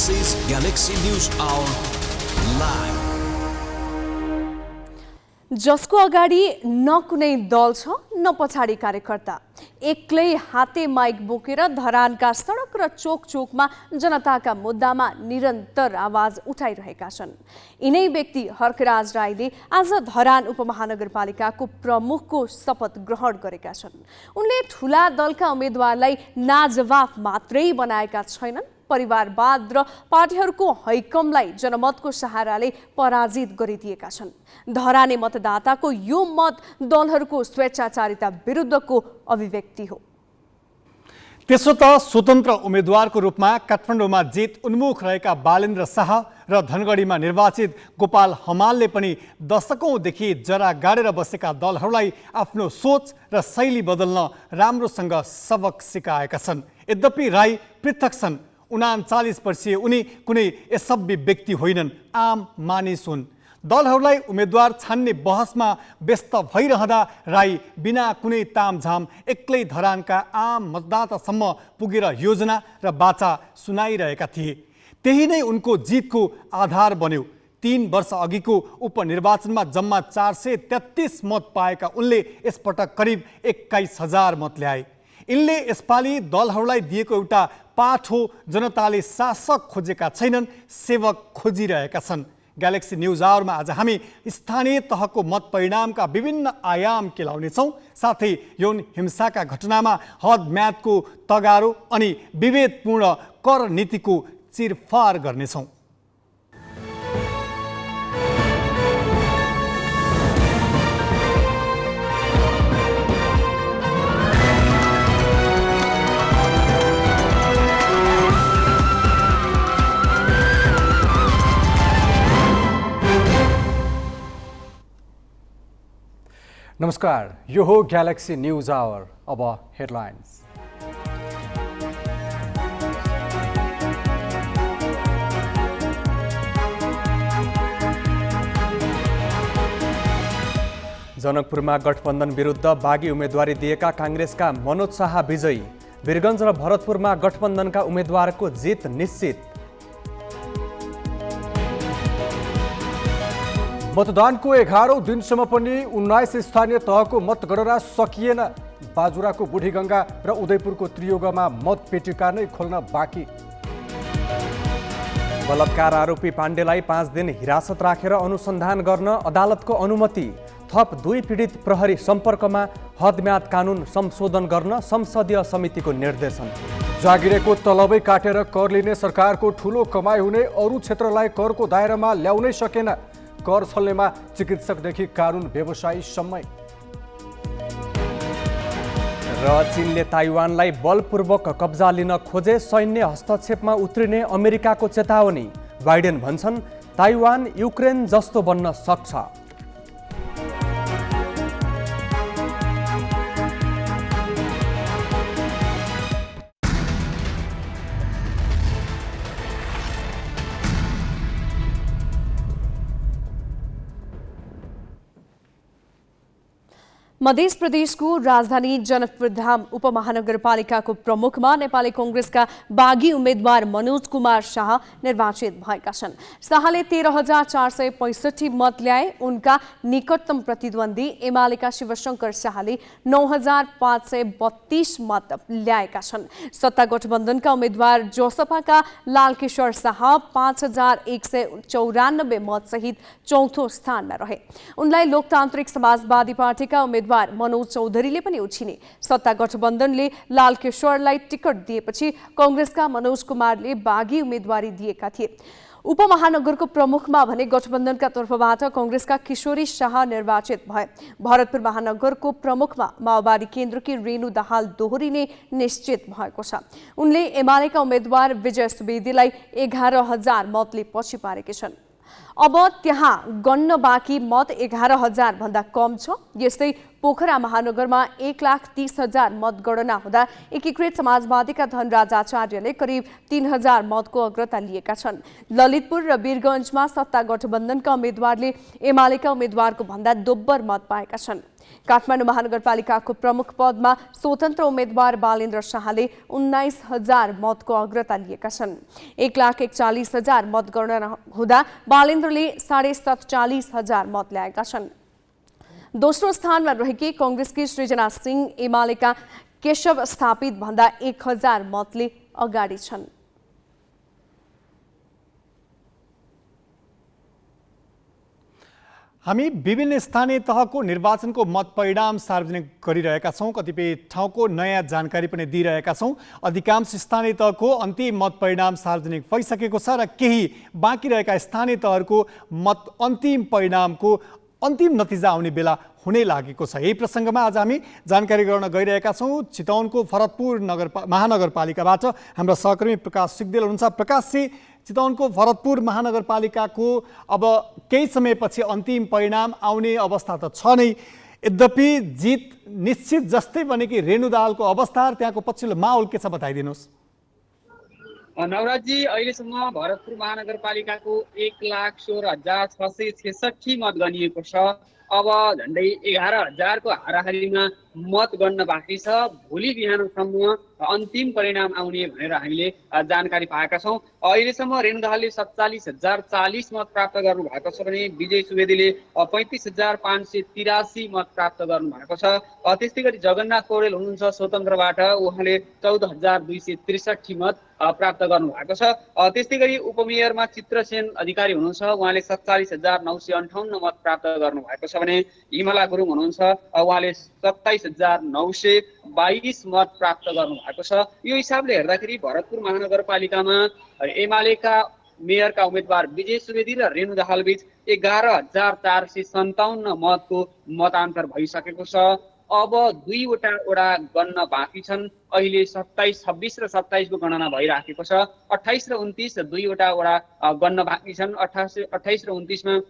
This is Galaxy News Hour Live. जसको अगाडि न कुनै दल छ न पछाडि कार्यकर्ता, एक्लै हाते माइक बोकेर धरानका सडक र चोक चोकमा जनताका मुद्दामा निरन्तर आवाज उठाइरहेका छन्। यिनै व्यक्ति हर्कराज राईले आज धरान उपमहानगरपालिकाको प्रमुखको शपथ ग्रहण गरेका छन्। उनले ठूला दलका उम्मेद्वारलाई नाजवाफ मात्रै बनाएका छैनन्, परिवारवाद र पार्टीहरूको हैकमलाई जनमतको सहाराले पराजित गरिदिएका छन्। धराने मतदाताको यो मत दलहरूको स्वेच्छाचारिता विरुद्धको अभिव्यक्ति हो। त्यसो त स्वतन्त्र उम्मेद्वारको रूपमा काठमाडौँमा जित उन्मुख रहेका बालेन्द्र शाह र धनगढीमा निर्वाचित गोपाल हमालले पनि दशकौंदेखि जरा गाडेर बसेका दलहरूलाई आफ्नो सोच र शैली बदल्न राम्रोसँग सबक सिकाएका छन्। यद्यपि राई पृथक छन्। 39 वर्षीय उनी कुनै यसभ्य व्यक्ति होइनन्, आम मानिस हुन्। दलहरूलाई उम्मेद्वार छान्ने बहसमा व्यस्त भइरहँदा राई बिना कुनै तामझाम एक्लै धरानका आम मतदातासम्म पुगेर योजना र बाचा सुनाइरहेका थिए। त्यही नै उनको जितको आधार बन्यो। 3 वर्ष अघिको उपनिर्वाचनमा जम्मा 433 मत पाएका उनले यसपटक करिब 21,000 मत ल्याए। यिनले यसपालि दलहरूलाई दिएको एउटा पाठ हो, जनताले शासक खोजेका छैनन्, सेवक खोजिरहेका छन्। ग्यालेक्सी न्यूज आवरमा आज हामी स्थानीय तहको मत परिणामका विभिन्न आयाम केलाउनेछौँ। साथै यौन हिंसाका घटनामा हद म्यादको तगारो अनि विभेदपूर्ण कर नीतिको चिरफार गर्नेछौँ। नमस्कार, यो हो ग्यालेक्सी न्यूज आवर। अब हेडलाइन्स। जनकपुरमा गठबन्धन विरुद्ध बागी उम्मेदवारी दिएका कांग्रेसका मनोज शाह विजयी। वीरगञ्ज र भरतपुरमा गठबन्धनका उम्मेद्वारको जित निश्चित। मतदानको 11औं दिनसम्म पनि 19 स्थानीय तहको मतगणना सकिएन। बाजुराको बुढीगङ्गा र उदयपुरको त्रियोगमा मतपेटिका नै खोल्न बाँकी। बलात्कार आरोपी पाण्डेलाई 5 दिन हिरासत राखेर अनुसन्धान गर्न अदालतको अनुमति। थप 2 पीडित प्रहरी सम्पर्कमा हदम्याद कानुन संशोधन गर्न संसदीय समितिको निर्देशन। जागिरेको तलबै काटेर कर लिने सरकारको ठूलो कमाइ हुने अरू क्षेत्रलाई करको दायरामा ल्याउनै सकेन। कर छल्नेमा चिकित्सकदेखि कानुन व्यवसायीसम्मै। र चीनले ताइवानलाई बलपूर्वक कब्जा लिन खोजे, सैन्य हस्तक्षेपमा उत्रिने अमेरिकाको चेतावनी। बाइडेन भन्छन् ताइवान युक्रेन जस्तो बन्न सक्छ। मध्य प्रदेशको राजधानी जनकपुरधाम उपमहानगरपालिकाको प्रमुखमा नेपाली कांग्रेसका बागी उम्मेद्वार मनोज कुमार शाह निर्वाचित भएका छन्। शाहले 13,465 मत ल्याए। उनका निकटतम प्रतिद्वन्दी एमालेका शिवशंकर शाहले 9,532 मत ल्याएका छन्। सत्ता गठबन्धनका उम्मेद्वार जोसपाका लालकिशोर शाह 5,194 मत सहित चौथो स्थानमा रहे। उनलाई लोकतान्त्रिक समाजवादी पार्टीका उम्मेद्वार मनोज चौधरीले पनि उछिने। सत्ता गठबन्धनले लालकिशोरलाई टिकट दिएपछि कांग्रेसका मनोज कुमारले बागी उम्मेदवारी दिएका थिए। उपमहानगरको प्रमुखमा भने गठबन्धनका तर्फबाट कांग्रेसका किशोरी शाह निर्वाचित भए। भरतपुर महानगरको प्रमुखमा माओवादी केन्द्रकी रेणु दाहाल दोहोरी नै निश्चित भएको छ। उनले एमालेका उम्मेद्वार विजय सुवेदीलाई 11,000 मतले पछि पारेकी छन्। अब त्यहाँ गन्न बाँकी मत 11,000 भन्दा कम छ। यस्तै पोखरा महानगरमा 1,30,000 मतगणना हुँदा एकीकृत समाजवादीका धनराज आचार्यले करिब 3,000 मतको अग्रता लिएका छन्। ललितपुर र वीरगञ्जमा सत्ता गठबन्धनका उम्मेद्वारले एमालेका उम्मेद्वारको भन्दा दोब्बर मत पाएका छन्। काठमाडौँ महानगरपालिकाको प्रमुख पदमा स्वतन्त्र उम्मेद्वार बालेन्द्र शाहले 19,000 मतको अग्रता लिएका छन्। 1,41,000 मतगणना हुँदा बालेन्द्रले 47,500 मत ल्याएका छन्। दोस्रो स्थानमा रहेकी कांग्रेसकी सृजना सिंह एमालेका केशव स्थापित भन्दा 1,000 मतले अगाडि छन्। हामी विभिन्न स्थानीय तहको निर्वाचनको मत परिणाम सार्वजनिक गरिरहेका छौँ। कतिपय ठाउँको नयाँ जानकारी पनि दिइरहेका छौँ। अधिकांश स्थानीय तहको अन्तिम मत परिणाम सार्वजनिक भइसकेको छ र केही बाँकी रहेका स्थानीय तहहरूको मत अन्तिम परिणामको अन्तिम नतिजा आउने बेला हुने लागेको छ। यही प्रसङ्गमा आज हामी जानकारी गराउन गइरहेका छौँ। चितवनको भरतपुर महानगरपालिकाबाट हाम्रा सहकर्मी प्रकाश सिग्देल हुनुहुन्छ। प्रकाशजी, चितवनको भरतपुर महानगरपालिकाको अब केही समयपछि अन्तिम परिणाम आउने अवस्था त छ नै, यद्यपि जित निश्चित जस्तै बनेकी रेणु दाहालको अवस्था र त्यहाँको पछिल्लो माहौल के छ बताइदिनुहोस्। नवराजी, अहिलेसम्म भरतपुर महानगरपालिकाको 1,16,666 मत गनिएको छ। अब झन्डै 11,000 को हाराहारीमा मत गन्न बाँकी छ। भोलि बिहानसम्म अन्तिम परिणाम आउने भनेर हामीले जानकारी पाएका छौँ। अहिलेसम्म रेणु दाहालले 47,040 मत प्राप्त गर्नु भएको छ भने विजय सुवेदीले 35,583 मत प्राप्त गर्नु भएको छ। त्यस्तै गरी जगन्नाथ पौडेल हुनुहुन्छ स्वतन्त्रबाट, उहाँले 14,263 मत प्राप्त गर्नु भएको छ। त्यस्तै गरी उपमेयरमा चित्रसेन अधिकारी हुनुहुन्छ, उहाँले 47,958 मत प्राप्त गर्नु भएको छ भने हिमला गुरुङ हुनुहुन्छ, उहाँले 27,922 मत प्राप्त गर्नु भएको छ। यो हिसाबले हेर्दाखेरि भरतपुर महानगरपालिकामा एमालेका मेयरका उम्मेद्वार विजय सुवेदी र रेणु दाहाल बीच 11,457 मतको मतान्तर भइसकेको छ। अब 2वटा वडा गन्न बाँकी छन्। अहिले 27, 26 र 27 को गणना भइराखेको छ। 28 र 29 2वटा वडा गन्न बाँकी छन्। 28 र 29 मा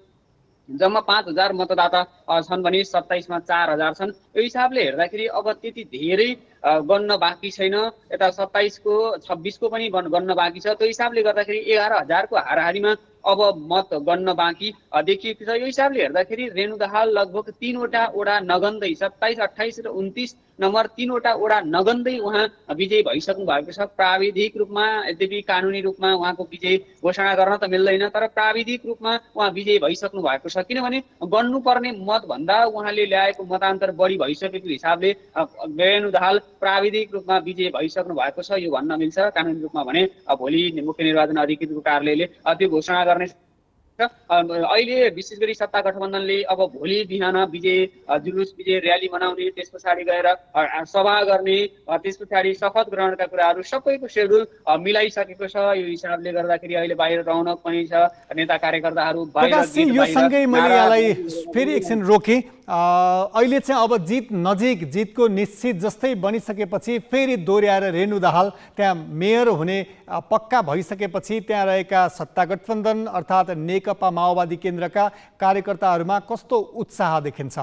जम्मा 5,000 मतदाता छन् भने 27 मा 4,000 छन्। यो हिसाबले हेर्दाखेरि अब त्यति धेरै गन्न बाँकी छैन। यता 27 को 26 को पनि गन्न बाँकी छ। त्यो हिसाबले गर्दाखेरि 11,000 को हाराहारीमा अब मत गन्न बाँकी देखिएको छ। यो हिसाबले हेर्दाखेरि रेणु दाहाल लगभग 3वटा वडा नगन्दै 27, 28 र 29 नम्बर 3वटा वडा नगन्दै उहाँ विजयी भइसक्नु भएको छ। प्राविधिक रूपमा, यद्यपि कानुनी रूपमा उहाँको विजय घोषणा गर्न त मिल्दैन, तर प्राविधिक रूपमा उहाँ विजयी भइसक्नु भएको छ। किनभने गर्नुपर्ने मत भन्दा उहाँले ल्याएको मतान्तर बढी भइसकेको हिसाबले रेणु दाहाल प्राविधिक रूपमा विजय भइसक्नु भएको छ, यो भन्न मिल्छ। कानुनी रूपमा भने भोलि मुख्य निर्वाचन अधिकृतको कार्यालयले त्यो घोषणा गर्ने। अहिले विशेष गरी सत्ता गठबन्धनले अब भोलि बिहान विजय जुलुस, विजय र्याली मनाउने, त्यस पछाडि गएर सभा गर्ने, त्यस पछाडि शपथ ग्रहणका कुराहरू सबैको शेड्युल मिलाइसकेको छ। यो हिसाबले गर्दाखेरि अहिले बाहिर रौनक पनि छ। नेता कार्यकर्ताहरू बाहिर। यो सँगै मैले यहाँलाई फेरि एकछिन रोकेँ। अहिले चाहिँ अब जित नजिक, जितको निश्चित जस्तै बनिसकेपछि फेरि दोहोऱ्याएर रेणु दाहाल त्यहाँ मेयर हुने पक्का भइसकेपछि त्यहाँ रहेका सत्ता गठबन्धन अर्थात् नेकपा माओवादी केन्द्रका कार्यकर्ताहरूमा कस्तो उत्साह देखिन्छ?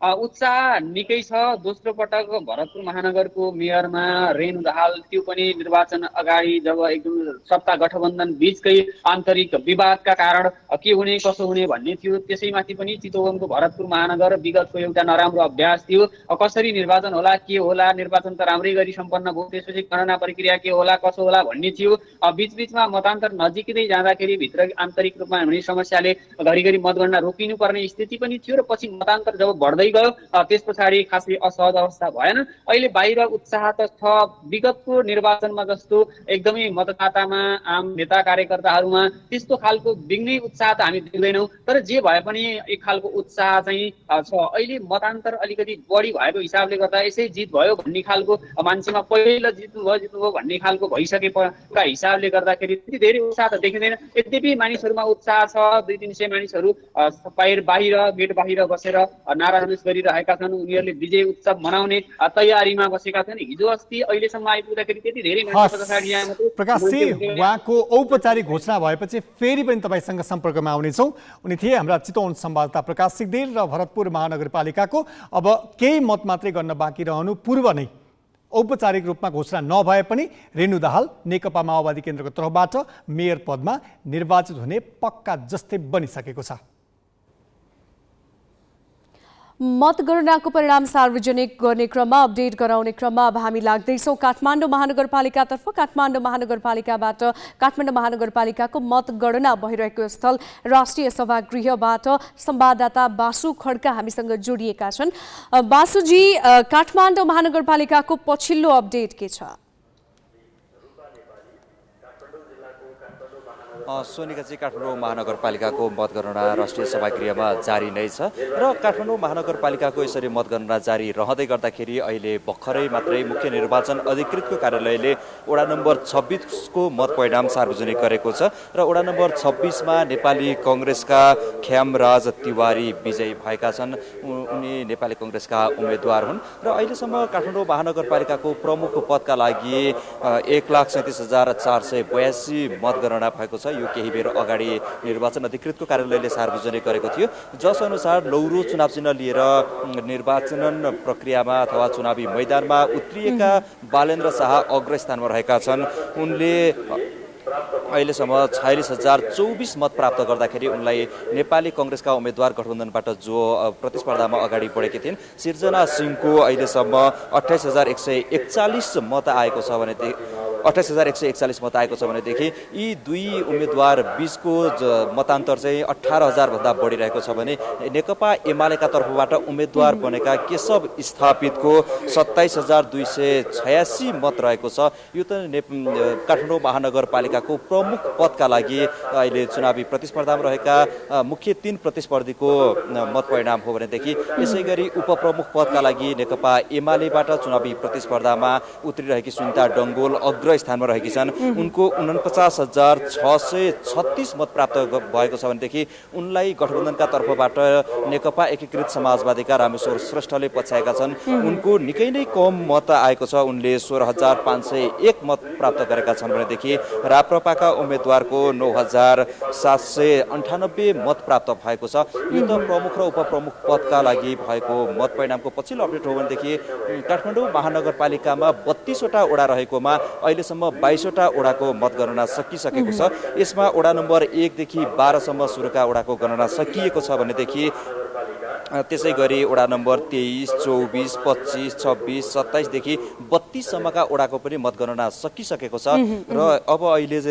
उत्साह निकै छ। दोस्रो पटक भरतपुर महानगरको मेयरमा रेणु दाहाल, त्यो पनि निर्वाचन अगाडि जब एकदम सत्ता गठबन्धन बीचकै आन्तरिक विवादका कारण के हुने कसो हुने भन्ने थियो। त्यसैमाथि पनि चितवनको भरतपुर महानगर विगतको एउटा नराम्रो अभ्यास थियो। कसरी निर्वाचन होला, के होला, निर्वाचन त राम्रै गरी सम्पन्न भयो, त्यसपछि गणना प्रक्रिया के होला कसो होला भन्ने थियो। बीचबीचमा मतान्तर नजिकै जाँदाखेरि भित्र आन्तरिक रूपमा हुने समस्याले घरिघरि मतगणना रोकिनुपर्ने स्थिति पनि थियो र पछि मतान्तर जब बढ्दै गयो त्यस पछाडि खासै असहज अवस्था भएन। अहिले बाहिर उत्साह त छ। विगतको निर्वाचनमा जस्तो एकदमै मतदातामा, आम नेता कार्यकर्ताहरूमा त्यस्तो खालको बिग्नै उत्साह त हामी देख्दैनौँ, तर जे भए पनि एक खालको उत्साह चाहिँ छ। अहिले मतान्तर अलिकति बढी भएको हिसाबले गर्दा यसै जित भयो भन्ने खालको, मान्छेमा पहिलो जित्नुभयो भन्ने खालको भइसकेका हिसाबले गर्दाखेरि त्यति धेरै उत्साह त देखिँदैन। यद्यपि मानिसहरूमा उत्साह छ। 200-300 मानिसहरू बाहिर गेट बाहिर बसेर नारा गरिरहेका छन्। उनीहरूले विजय उत्सव मनाउने तयारीमा बसेका छन्। हिजो अस्ति अहिलेसम्म आइपुग्दाखेरि त्यति धेरै प्रकाशजी, उहाँको औपचारिक घोषणा भएपछि फेरि पनि तपाईँसँग सम्पर्कमा आउनेछौँ। उनी थिए हाम्रा चितवन संवाददाता प्रकाश सिग्देल र भरतपुर महानगरपालिकाको अब केही मत मात्रै गर्न बाँकी रहनु पूर्व नै औपचारिक रूपमा घोषणा नभए पनि रेणु दाहाल नेकपा माओवादी केन्द्रको तर्फबाट मेयर पदमा निर्वाचित हुने पक्का जस्तै बनिसकेको छ। मतगणनाको परिणाम सार्वजनिक गर्ने क्रममा अपडेट गराउने क्रममा अब हामी लाग्दैछौँ काठमाडौँ महानगरपालिकातर्फ। काठमाडौँ महानगरपालिकाबाट काठमाडौँ महानगरपालिकाको मतगणना भइरहेको स्थल राष्ट्रिय सभागृहबाट संवाददाता बासु खड्का हामीसँग जोडिएका छन्। बासुजी, काठमाडौँ महानगरपालिकाको पछिल्लो अपडेट के छ? सोनिकाजी, काठमाडौँ महानगरपालिकाको मतगणना राष्ट्रिय सभागृहमा जारी नै छ र काठमाडौँ महानगरपालिकाको यसरी मतगणना जारी रहँदै गर्दाखेरि अहिले भर्खरै मात्रै मुख्य निर्वाचन अधिकृतको कार्यालयले वडा नम्बर 26 को मत परिणाम सार्वजनिक गरेको छ र वडा नम्बर 26 मा नेपाली कङ्ग्रेसका ख्यामराज तिवारी विजयी भएका छन्। उनी नेपाली कङ्ग्रेसका उम्मेदवार हुन् र अहिलेसम्म काठमाडौँ महानगरपालिकाको प्रमुख पदका लागि 1,37,482 मतगणना भएको छ। यो केही बेर अगाडि निर्वाचन अधिकृतको कार्यालयले सार्वजनिक गरेको थियो, जस अनुसार लौरो चुनाव चिन्ह लिएर निर्वाचन प्रक्रियामा अथवा चुनावी मैदानमा उत्रिएका बालेन्द्र शाह अग्रस्थानमा रहेका छन्। उनले अहिलेसम्म 46,024 मत प्राप्त गर्दाखेरि उनलाई नेपाली कङ्ग्रेसका उम्मेदवार गठबन्धनबाट जो प्रतिस्पर्धामा अगाडि बढेकी थिइन् सिर्जना सिंहको अहिलेसम्म 28,141 मत आएको छ भने 28,141 मत आएको छ भनेदेखि यी दुई उम्मेदवार बीचको मतान्तर चाहिँ 18,000 भन्दा बढी रहेको छ भने नेकपा एमालेका तर्फबाट उम्मेदवार बनेका केशव स्थापितको 27,286 मत रहेको छ। यो त काठमाडौँ महानगरपालिकाको प्रमुख पदका लागि अहिले चुनावी प्रतिस्पर्धामा रहेका मुख्य 3 प्रतिस्पर्धीको मत परिणाम हो भनेदेखि यसै गरी उपप्रमुख पदका लागि नेकपा एमालेबाट चुनावी प्रतिस्पर्धामा उत्रिरहेकी सुनिता डङ्गोल अग्र स्थानमा रहेकी छन्। उनको 49,636 मत प्राप्त भएको छ भनेदेखि उनलाई गठबन्धनका तर्फबाट नेकपा एकीकृत समाजवादीका रामेश्वर श्रेष्ठले पछ्याएका छन्। उनको निकै नै कम मत आएको छ, उनले 16,501 मत प्राप्त गरेका छन् भनेदेखि राप्रपाका उम्मेदवारको 9,798 मत प्राप्त भएको छ। यो त प्रमुख र उपप्रमुख पदका लागि भएको मत परिणामको पछिल्लो अपडेट हो भनेदेखि काठमाडौँ महानगरपालिकामा 32 वटा वडा रहेकोमा अहिलेसम्म 22 वटा वडाको मतगणना सकिसकेको छ। यसमा वडा नम्बर 1 देखि 12 सम्म सुरुका वडाको गणना सकिएको छ भनेदेखि त्यसै गरी वडा नम्बर 23, 24, 25, 26, 27 देखि 32 सम्मका वडाको पनि मतगणना सकिसकेको छ र अब अहिले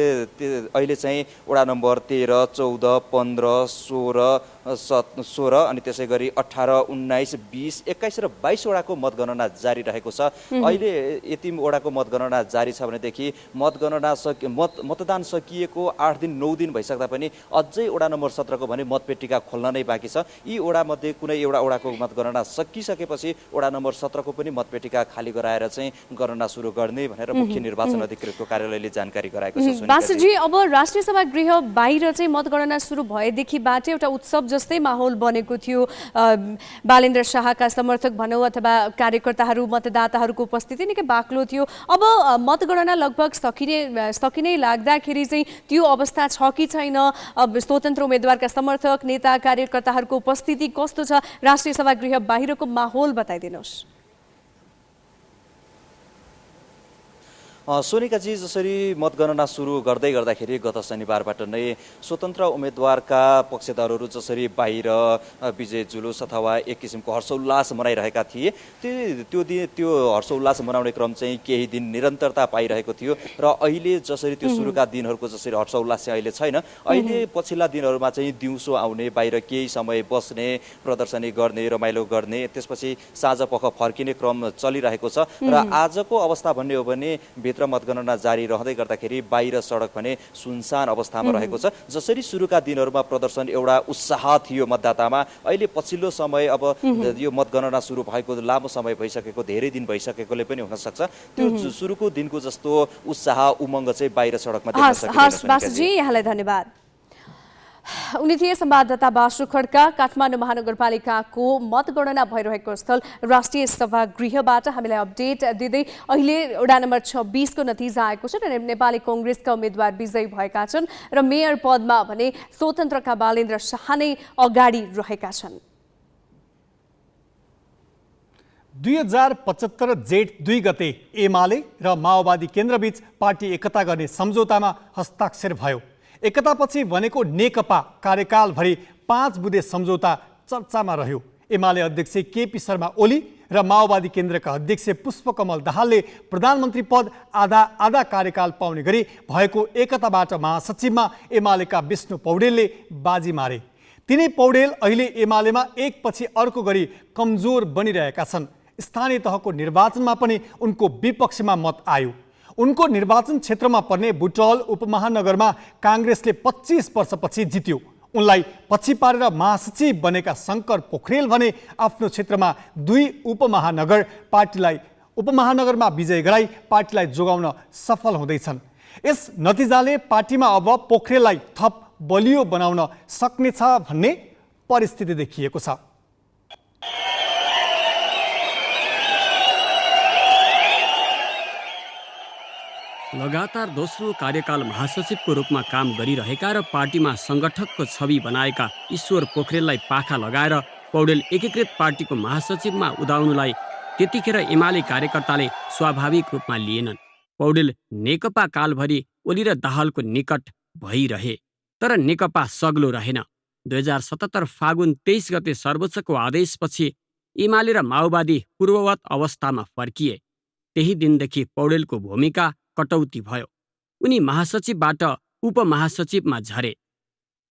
चाहिँ वडा नम्बर 13, 14, 15, 16 अनि त्यसै गरी 18, 19, 20, 21 र 22 वडाको मतगणना जारी रहेको छ। अहिले यति वडाको मतगणना जारी छ भनेदेखि मतदान सकिएको 8 दिन 9 दिन भइसक्दा पनि अझै वडा नम्बर 17 को भने मतपेटिका खोल्न नै बाँकी छ। यी वडा मध्ये कुनै एउटा वडाको मतगणना सकिसकेपछि वडा नम्बर 17 को पनि मतपेटिका खाली गराएर चाहिँ गणना सुरु गर्ने भनेर मुख्य निर्वाचन अधिकृतको कार्यालयले जानकारी गराएको छ। बासुजी, अब राष्ट्रिय सभागृह बाहिर चाहिँ मतगणना सुरु भएदेखिबाट एउटा उत्सव जस्तै माहौल बनेको थियो। बालेन्द्र शाहका समर्थक भनौँ अथवा कार्यकर्ताहरू मतदाताहरूको उपस्थिति निकै बाक्लो थियो। अब मतगणना लगभग सकिने लाग्दाखेरि चाहिँ त्यो अवस्था छ कि छैन? अब स्वतन्त्र उम्मेदवारका समर्थक नेता कार्यकर्ताहरूको उपस्थिति कस्तो छ? राष्ट्रिय सभागृह बाहिरको माहौल बताइदिनुहोस्। सोनिकाजी, जसरी मतगणना सुरु गर्दै गर्दाखेरि गत शनिबारबाट नै स्वतन्त्र उम्मेदवारका पक्षधरहरू जसरी बाहिर विजय जुलुस अथवा एक किसिमको हर्षोल्लास मनाइरहेका थिए त्यो हर्षोल्लास मनाउने क्रम चाहिँ केही दिन निरन्तरता पाइरहेको थियो र अहिले जसरी त्यो सुरुका दिनहरूको जसरी हर्षोल्लास चाहिँ अहिले छैन। अहिले पछिल्ला दिनहरूमा चाहिँ दिउँसो आउने, बाहिर केही समय बस्ने, प्रदर्शनी गर्ने, रमाइलो गर्ने, त्यसपछि साँझपख फर्किने क्रम चलिरहेको छ र आजको अवस्था भन्ने हो भने भित्र मतगणना जारी रहँदै गर्दाखेरि बाहिर सडक भने सुनसान अवस्थामा रहेको छ। जसरी सुरुका दिनहरूमा प्रदर्शन एउटा उत्साह थियो मतदातामा, अहिले पछिल्लो समय अब यो मतगणना सुरु भएको लामो समय भइसकेको, धेरै दिन भइसकेकोले पनि हुन सक्छ त्यो सुरुको दिनको जस्तो उत्साह उमङ्ग चाहिँ बाहिर सडकमा देख्न सकिन्छ। बासुजी, यहाँलाई धन्यवाद। उनी थिए संवाददाता बासु खड्का। काठमाडौँ महानगरपालिकाको मतगणना भइरहेको स्थल राष्ट्रिय सभागृहबाट हामीलाई अपडेट दिँदै अहिले वडा नम्बर 26 को नतिजा आएको छ र नेपाली कङ्ग्रेसका उम्मेदवार विजयी भएका छन् र मेयर पदमा भने स्वतन्त्रका बालेन्द्र शाह नै अगाडि रहेका छन्। 2075 जेठ 2 गते एमाले र माओवादी केन्द्रबीच पार्टी एकता गर्ने सम्झौतामा हस्ताक्षर भयो। एकतापछि बनेको नेकपा कार्यकालभरि 5 बुँदे सम्झौता चर्चामा रह्यो। एमाले अध्यक्ष केपी शर्मा ओली र माओवादी केन्द्रका अध्यक्ष पुष्पकमल दाहालले प्रधानमन्त्री पद आधा कार्यकाल पाउने गरी भएको एकताबाट महासचिवमा एमालेका विष्णु पौडेलले बाजी मारे। तिनै पौडेल अहिले एमालेमा एकपछि अर्को गरी कमजोर बनिरहेका छन्। स्थानीय तहको निर्वाचनमा पनि उनको विपक्षमा मत आयो। उनको निर्वाचन क्षेत्रमा पर्ने बुटवल उपमहानगरमा काङ्ग्रेसले 25 वर्षपछि जित्यो। उनलाई पछि पारेर महासचिव बनेका शङ्कर पोखरेल भने आफ्नो क्षेत्रमा 2 उपमहानगरमा विजय गराई पार्टीलाई जोगाउन सफल हुँदैछन्। यस नतिजाले पार्टीमा अब पोखरेललाई थप बलियो बनाउन सक्नेछ भन्ने परिस्थिति देखिएको छ। लगातार दोस्रो कार्यकाल महासचिवको रूपमा काम गरिरहेका र पार्टीमा संगठकको छवि बनाएका ईश्वर पोखरेललाई पाखा लगाएर पौडेल एकीकृत पार्टीको महासचिवमा उदाउनुलाई त्यतिखेर एमाले कार्यकर्ताले स्वाभाविक रूपमा लिएनन्। पौडेल नेकपा कालभरि ओली र दाहालको निकट भइरहे, तर नेकपा सग्लो रहेन। 2077 फागुन 23 गते सर्वोच्चको आदेशपछि एमाले र माओवादी पूर्ववत अवस्थामा फर्किए। त्यही दिनदेखि पौडेलको भूमिका कटौती भयो। उनी महासचिवबाट उपमहासचिवमा झरे।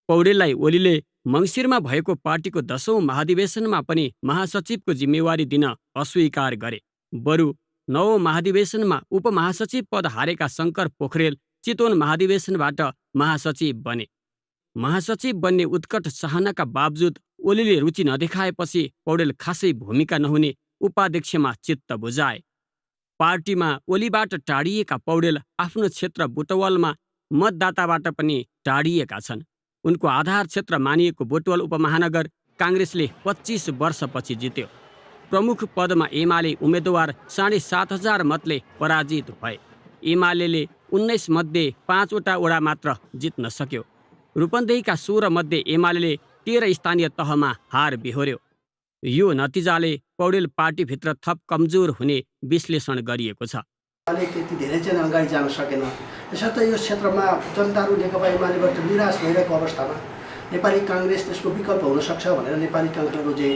पौडेललाई ओलीले मङ्सिरमा भएको पार्टीको 10औं महाधिवेशनमा पनि महासचिवको जिम्मेवारी दिन अस्वीकार गरे। बरु 9औं महाधिवेशनमा उपमहासचिव पद हारेका शङ्कर पोखरेल चितवन महाधिवेशनबाट महासचिव बने। महासचिव बन्ने उत्कट चाहनाका बावजुद ओलीले रुचि नदेखाएपछि पौडेल खासै भूमिका नहुने उपाध्यक्षमा चित्त बुझाए। पार्टीमा ओलीबाट टाढिएका पौडेल आफ्नो क्षेत्र बुटवलमा मतदाताबाट पनि टाढिएका छन्। उनको आधार क्षेत्र मानिएको बुटवल उपमहानगर काङ्ग्रेसले 25 वर्षपछि जित्यो। प्रमुख पदमा एमाले उम्मेदवार 7,500 मतले पराजित भए। एमाले 19 मध्ये 5 वटा वडा मात्र जित्न सक्यो। रूपन्देहीका 16 मध्ये एमाले 13 स्थानीय तहमा हार बिहोर्यो। यो नतिजाले पौडेल पार्टीभित्र थप कमजोर हुने विश्लेषण गरिएको छ। त्यति धेरै चाहिँ अगाडि जान सकेन। त्यसर्थ यो क्षेत्रमा जनताहरू नेकपा एमालेबाट निराश भइरहेको अवस्थामा नेपाली काङ्ग्रेस त्यसको विकल्प हुन सक्छ भनेर नेपाली काङ्ग्रेस बुझे।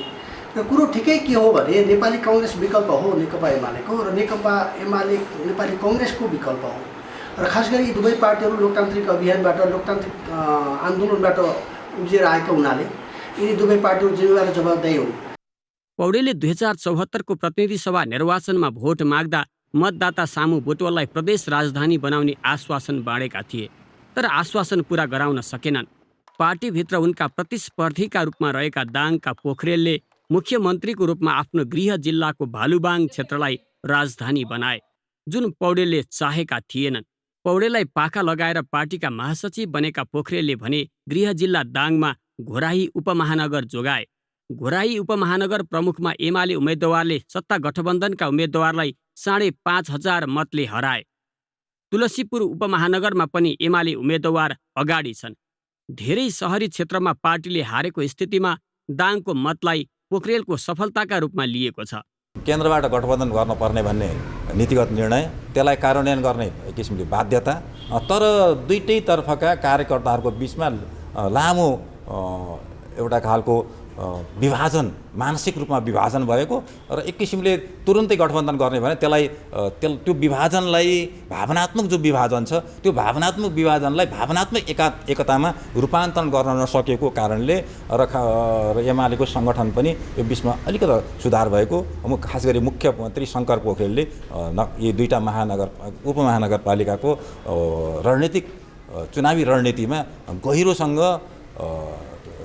र कुरो ठिकै के हो भने नेपाली काङ्ग्रेस विकल्प हो नेकपा एमालेको र नेकपा एमाले नेपाली काङ्ग्रेसको विकल्प हो। र खास गरी यी दुवै पार्टीहरू लोकतान्त्रिक अभियानबाट लोकतान्त्रिक आन्दोलनबाट उब्जिएर आएका हुनाले यी दुवै पार्टीहरू जिम्मेवार जवाबदेही हुन्। पौडेलले 2074 को प्रतिनिधि सभा निर्वाचनमा भोट माग्दा मतदाता सामु बुटवललाई प्रदेश राजधानी बनाउने आश्वासन बाँडेका थिए, तर आश्वासन पूरा गराउन सकेनन्। पार्टीभित्र उनका प्रतिस्पर्धीका रूपमा रहेका दाङका पोखरेलले मुख्यमन्त्रीको रूपमा आफ्नो गृह जिल्लाको भालुबाङ क्षेत्रलाई राजधानी बनाए, जुन पौडेलले चाहेका थिएनन्। पौडेललाई पाखा लगाएर पार्टीका महासचिव बनेका पोखरेलले भने गृह जिल्ला दाङमा घोराही उपमहानगर जोगाए। घोराही उपमहानगर प्रमुखमा एमाले उम्मेद्वारले सत्ता गठबन्धनका उम्मेद्वारलाई 5,500 मतले हराए। तुलसीपुर उपमहानगरमा पनि एमाले उम्मेद्वार अगाडि छन्। धेरै सहरी क्षेत्रमा पार्टीले हारेको स्थितिमा दाङको मतलाई पोखरेलको सफलताका रूपमा लिएको छ। केन्द्रबाट गठबन्धन गर्नुपर्ने भन्ने नीतिगत निर्णय, त्यसलाई कार्यान्वयन गर्ने एक किसिमले बाध्यता, तर दुईटै तर्फका कार्यकर्ताहरूको बिचमा लामो एउटा खालको विभाजन, मानसिक रूपमा विभाजन भएको र एक किसिमले तुरुन्तै गठबन्धन गर्ने भने त्यो विभाजनलाई भावनात्मक जो विभाजन छ त्यो भावनात्मक विभाजनलाई भावनात्मक एकतामा रूपान्तरण गर्न नसकेको कारणले र एमालेको सङ्गठन पनि यो बिचमा अलिकति सुधार भएको। खास गरी मुख्यमन्त्री शङ्कर पोखरेलले यी दुईटा उपमहानगरपालिकाको रणनीतिक चुनावी रणनीतिमा गहिरोसँग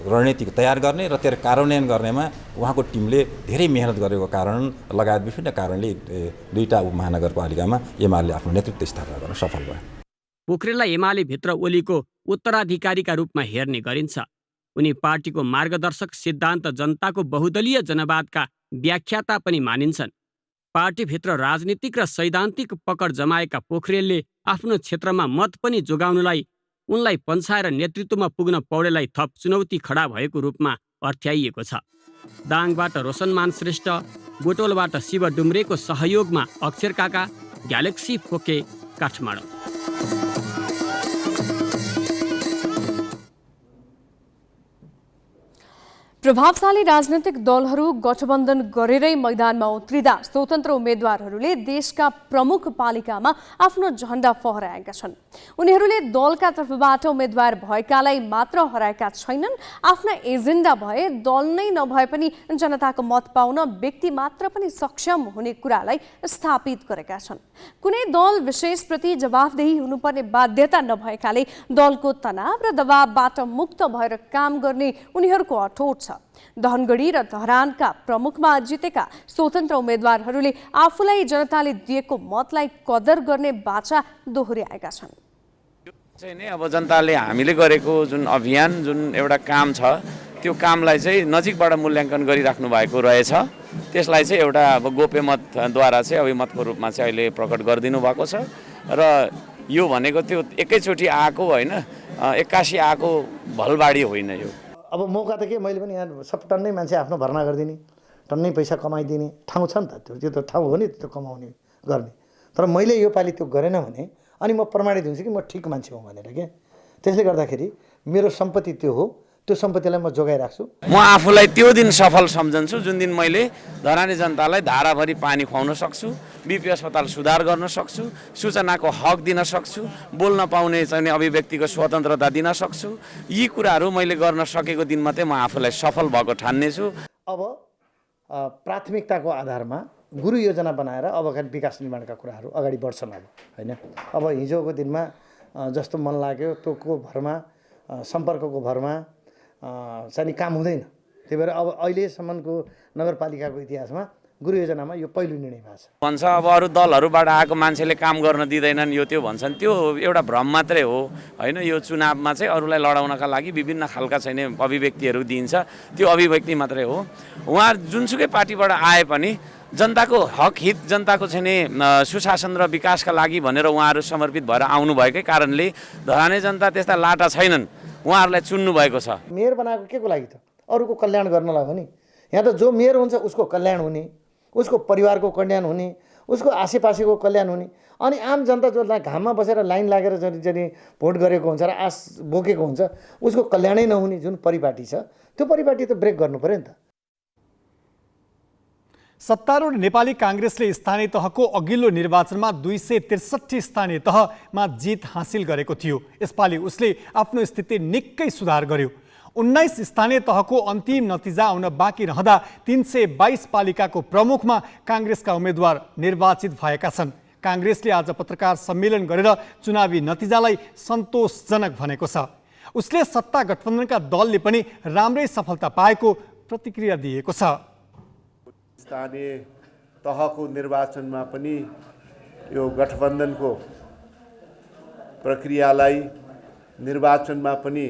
रणनीति तयार गर्ने र त्यसलाई कार्यान्वयन गर्नेमा उहाँको टिमले धेरै मेहनत गरेको कारण लगायत विभिन्न कारणले दुईटा उपमहानगरपालिकामा एमाले आफ्नो नेतृत्व स्थापना गर्न सफल भयो। पोखरेललाई एमाले भित्र ओलीको उत्तराधिकारीका रूपमा हेर्ने गरिन्छ। उनी पार्टीको मार्गदर्शक सिद्धान्त जनताको बहुदलीय जनवादका व्याख्याता पनि मानिन्छन्। पार्टीभित्र राजनीतिक र सैद्धान्तिक पकड जमाएका पोखरेलले आफ्नो क्षेत्रमा मत पनि जोगाउनलाई उनलाई पन्छाएर नेतृत्वमा पुग्न पौडेललाई थप चुनौती खडा भएको रूपमा अर्थ्याइएको छ। दाङबाट रोशनमान श्रेष्ठ, बुटवलबाट शिव डुम्रेको सहयोगमा अक्षर काका, ग्यालेक्सी फोके, काठमाडौँ। प्रभावशाली राजनैतिक दलहरू गठबन्धन गरेरै मैदानमा उत्रिँदा स्वतन्त्र उम्मेद्वारहरूले देशका प्रमुख पालिकामा आफ्नो झण्डा फहराएका छन्। उनीहरूले दलका तर्फबाट उम्मेद्वार भएकालाई मात्र हराएका छैनन्, आफ्ना एजेन्डा भए दल नै नभए पनि जनताको मत पाउन व्यक्ति मात्र पनि सक्षम हुने कुरालाई स्थापित गरेका छन्। कुनै दल विशेषप्रति जवाफदेही हुनुपर्ने बाध्यता नभएकाले दलको तनाव र दबावबाट मुक्त भएर काम गर्ने उनीहरूको अठोट छ। दहनगढी र धरानका प्रमुखमा जितेका स्वतन्त्र उम्मेद्वारहरूले आफूलाई जनताले दिएको मतलाई कदर गर्ने बाचा दोहोर्याएका छन्। अब जनताले हामीले गरेको जुन अभियान, जुन एउटा काम छ, त्यो कामलाई चाहिँ नजिकबाट मूल्याङ्कन गरिराख्नु भएको रहेछ। त्यसलाई चाहिँ एउटा अब गोप्य मतद्वारा चाहिँ अभिमतको रूपमा चाहिँ अहिले प्रकट गरिदिनु भएको छ। र यो भनेको त्यो एकैचोटि आएको होइन, 81 आएको भलबाडी होइन। यो अब मौका त के, मैले पनि यहाँ सब टन्नै मान्छे आफ्नो भर्ना गरिदिने, टन्नै पैसा कमाइदिने ठाउँ छ नि त। त्यो त ठाउँ हो नि त्यो कमाउने गर्ने। तर मैले यो पालि त्यो गरेन भने अनि म प्रमाणित हुन्छु कि म ठिक मान्छे हुँ भनेर के। त्यसले गर्दाखेरि मेरो सम्पत्ति त्यो हो, त्यो सम्पत्तिलाई म जोगाइराख्छु। म आफूलाई त्यो दिन सफल सम्झन्छु जुन दिन मैले धरानी जनतालाई धाराभरि पानी खुवाउन सक्छु, बिपी अस्पताल सुधार गर्न सक्छु, सूचनाको हक दिन सक्छु, बोल्न पाउने चाहिँ अभिव्यक्तिको स्वतन्त्रता दिन सक्छु। यी कुराहरू मैले गर्न सकेको दिन मात्रै म आफूलाई सफल भएको ठान्नेछु। अब प्राथमिकताको आधारमा गुरु योजना बनाएर अबका विकास निर्माणका कुराहरू अगाडि बढ्छन्। अब होइन, अब हिजोको दिनमा जस्तो मन लाग्यो त्योको भरमा, सम्पर्कको भरमा चाहिँ काम हुँदैन। त्यही भएर अब अहिलेसम्मको नगरपालिकाको इतिहासमा गुरु योजनामा यो पहिलो निर्णय भएको छ। भन्छ अब अरू दलहरूबाट आएको मान्छेले काम गर्न दिँदैनन्, यो त्यो भन्छन्। त्यो एउटा भ्रम मात्रै हो होइन। यो चुनावमा चाहिँ अरूलाई लडाउनका लागि विभिन्न खालका चाहिँ अभिव्यक्तिहरू दिइन्छ, त्यो अभिव्यक्ति मात्रै हो। उहाँ जुनसुकै पार्टीबाट आए पनि जनताको हक हित, जनताको चाहिँ सुशासन र विकासका लागि भनेर उहाँहरू समर्पित भएर आउनुभएकै कारणले धराने जनता त्यस्ता लाटा छैनन्, उहाँहरूलाई चुन्नु भएको छ। मेयर बनाएको के को लागि त? अरूको कल्याण गर्नलाई हो नि। यहाँ त जो मेयर हुन्छ उसको कल्याण हुने, उसको परिवारको कल्याण हुने, उसको आसेपासेको कल्याण हुने। अनि आम जनता जो घाममा बसेर लाइन लागेर जति भोट गरेको हुन्छ र आश बोकेको हुन्छ उसको कल्याणै नहुने जुन परिपाटी छ, त्यो परिपाटी त ब्रेक गर्नु पर्यो नि त। सत्तारूढ नेपाली काङ्ग्रेसले स्थानीय तहको अघिल्लो निर्वाचनमा 263 स्थानीय तहमा जित हासिल गरेको थियो। यसपालि उसले आफ्नो स्थिति निकै सुधार गर्यो। 19 स्थानीय तहको अन्तिम नतिजा आउन बाँकी रहँदा 322 पालिकाको प्रमुखमा काङ्ग्रेसका उम्मेद्वार निर्वाचित भएका छन्। काङ्ग्रेसले आज पत्रकार सम्मेलन गरेर चुनावी नतिजालाई सन्तोषजनक भनेको छ। उसले सत्ता गठबन्धनका दलले पनि राम्रै सफलता पाएको प्रतिक्रिया दिएको छ। स्थानीय तहको निर्वाचनमा पनि यो गठबन्धनको प्रक्रियालाई निर्वाचनमा पनि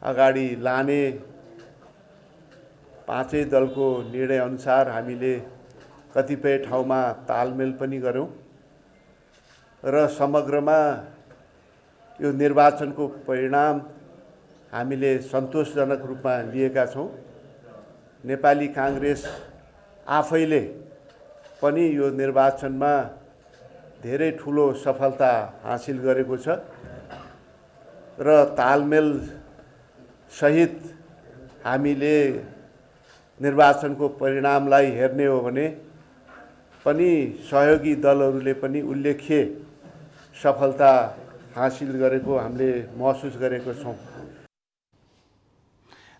अगाडि लाने पाँचै दलको निर्णय अनुसार हामीले कतिपय ठाउँमा तालमेल पनि गर्यौं र समग्रमा यो निर्वाचनको परिणाम हामीले सन्तोषजनक रूपमा लिएका छौं। नेपाली काङ्ग्रेस आफैले पनि यो निर्वाचनमा धेरै ठुलो सफलता हासिल गरेको छ र तालमेल सहित हामीले निर्वाचनको परिणामलाई हेर्ने हो भने पनि सहयोगी दलहरूले पनि उल्लेख्य सफलता हासिल गरेको हामीले महसुस गरेको छौं।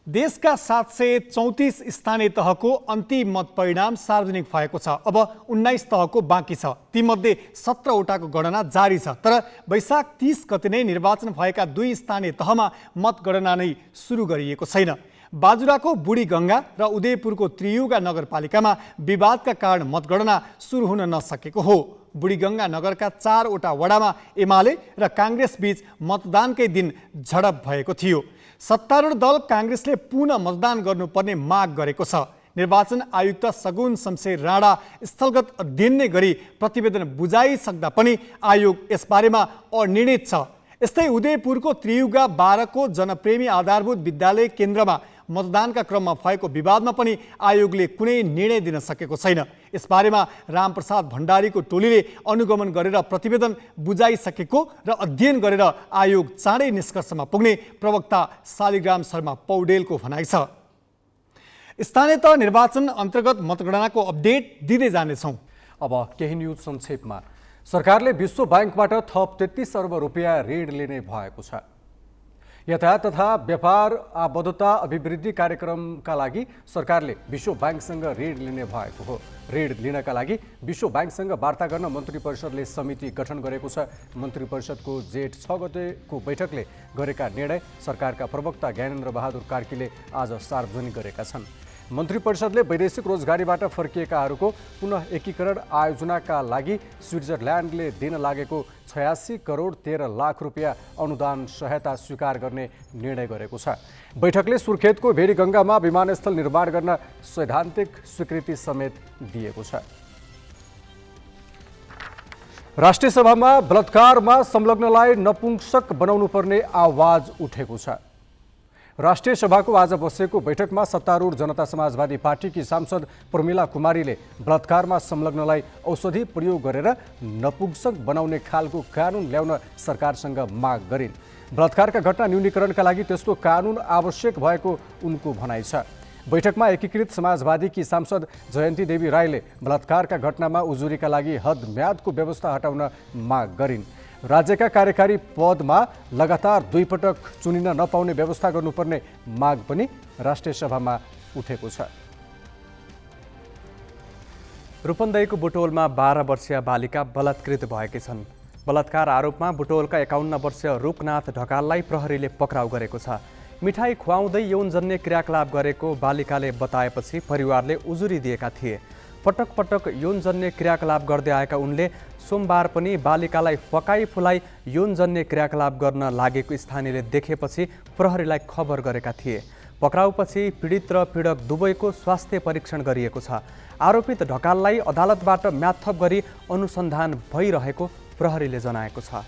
देशका 734 स्थानीय तहको अन्तिम मत परिणाम सार्वजनिक भएको छ। अब 19 तहको बाँकी छ। तीमध्ये 17 वटाको गणना जारी छ। तर वैशाख 30 गते नै निर्वाचन भएका 2 स्थानीय तहमा मतगणना नै सुरु गरिएको छैन। बाजुराको बुढीगङ्गा र उदयपुरको त्रियुगा नगरपालिकामा विवादका कारण मतगणना सुरु हुन नसकेको हो। बुढीगङ्गा नगरका 4 वटा वडामा एमाले र काङ्ग्रेस बीच मतदानकै दिन झडप भएको थियो। सत्तारूढ दल काङ्ग्रेसले पुनः मतदान गर्नुपर्ने माग गरेको छ। निर्वाचन आयुक्त सगुन शमशेर राणा स्थलगत अध्ययन नै गरी प्रतिवेदन बुझाइसक्दा पनि आयोग यसबारेमा अनिर्णित छ। यस्तै उदयपुरको त्रियुगा 12 को जनप्रेमी आधारभूत विद्यालय केन्द्रमा मतदानका क्रममा भएको विवादमा पनि आयोगले कुनै निर्णय दिन सकेको छैन। यसबारेमा रामप्रसाद भण्डारीको टोलीले अनुगमन गरेर प्रतिवेदन बुझाइसकेको र अध्ययन गरेर आयोग चाँडै निष्कर्षमा पुग्ने प्रवक्ता शालिग्राम शर्मा पौडेलको भनाइ छ। स्थानीय तह निर्वाचन अन्तर्गत मतगणनाको अपडेट दिँदै जानेछौँ। अब केही न्युज संक्षेपमा। सरकारले विश्व ब्याङ्कबाट थप 33 अर्ब रुपियाँ ऋण लिने भएको छ। यातायात तथा व्यापार आबद्धता अभिवृद्धि कार्यक्रमका लागि सरकारले विश्व ब्याङ्कसँग ऋण लिने भएको हो। ऋण लिनका लागि विश्व ब्याङ्कसँग वार्ता गर्न मन्त्री परिषदले समिति गठन गरेको छ। मन्त्री परिषदको जेठ 6 गतेको बैठकले गरेका निर्णय सरकारका प्रवक्ता ज्ञानेन्द्र बहादुर कार्कीले आज सार्वजनिक गरेका छन्। मन्त्री परिषदले वैदेशिक रोजगारीबाट फर्किएकाहरूको पुनः एकीकरण आयोजनाका लागि स्विट्जरल्यान्डले दिन लागेको 86 करोड 13 लाख रुपियाँ अनुदान सहायता स्वीकार गर्ने निर्णय गरेको छ। बैठकले सुर्खेतको भेरीगङ्गामा विमानस्थल निर्माण गर्न सैद्धान्तिक स्वीकृति समेत दिएको छ। राष्ट्रिय सभामा बलात्कारमा संलग्नलाई नपुंसक बनाउनु पर्ने आवाज उठेको छ। राष्ट्रिय सभाको आज बसेको बैठकमा सत्तारूढ जनता समाजवादी पार्टीकी सांसद प्रमिला कुमारीले बलात्कारमा संलग्नलाई औषधि प्रयोग गरेर नपुंसक बनाउने खालको कानुन ल्याउन सरकारसँग माग गरिन्। बलात्कारका घटना न्यूनीकरणका लागि त्यस्तो कानुन आवश्यक भएको उनको भनाइ छ। बैठकमा एकीकृत समाजवादीकी सांसद जयन्ती देवी राईले बलात्कारका घटनामा उजुरीका लागि हद म्यादको व्यवस्था हटाउन माग गरिन्। राज्यका कार्यकारी पदमा लगातार 2 पटक चुनिन नपाउने व्यवस्था गर्नुपर्ने माग पनि राष्ट्रिय सभामा उठेको छ। रूपन्देहीको बुटोलमा 12 वर्षीय बालिका बलात्कृत भएकी छन्। बलात्कार आरोपमा बुटोलका 51 वर्षीय रूपनाथ ढकाललाई प्रहरीले पक्राउ गरेको छ। मिठाई खुवाउँदै यौनजन्य क्रियाकलाप गरेको बालिकाले बताएपछि परिवारले उजुरी दिएका थिए। पटक पटक यौनजन्य क्रियाकलाप गर्दै आएका उनले सोमबार पनि बालिकालाई फकाई फुलाई यौनजन्य क्रियाकलाप गर्न लागेको स्थानीयले देखेपछि प्रहरीलाई खबर गरेका थिए। पक्राउपछि पीडित र पीडक दुवैको स्वास्थ्य परीक्षण गरिएको छ। आरोपित ढकाललाई अदालतबाट म्यादथप गरी अनुसन्धान भइरहेको प्रहरीले जनाएको छ।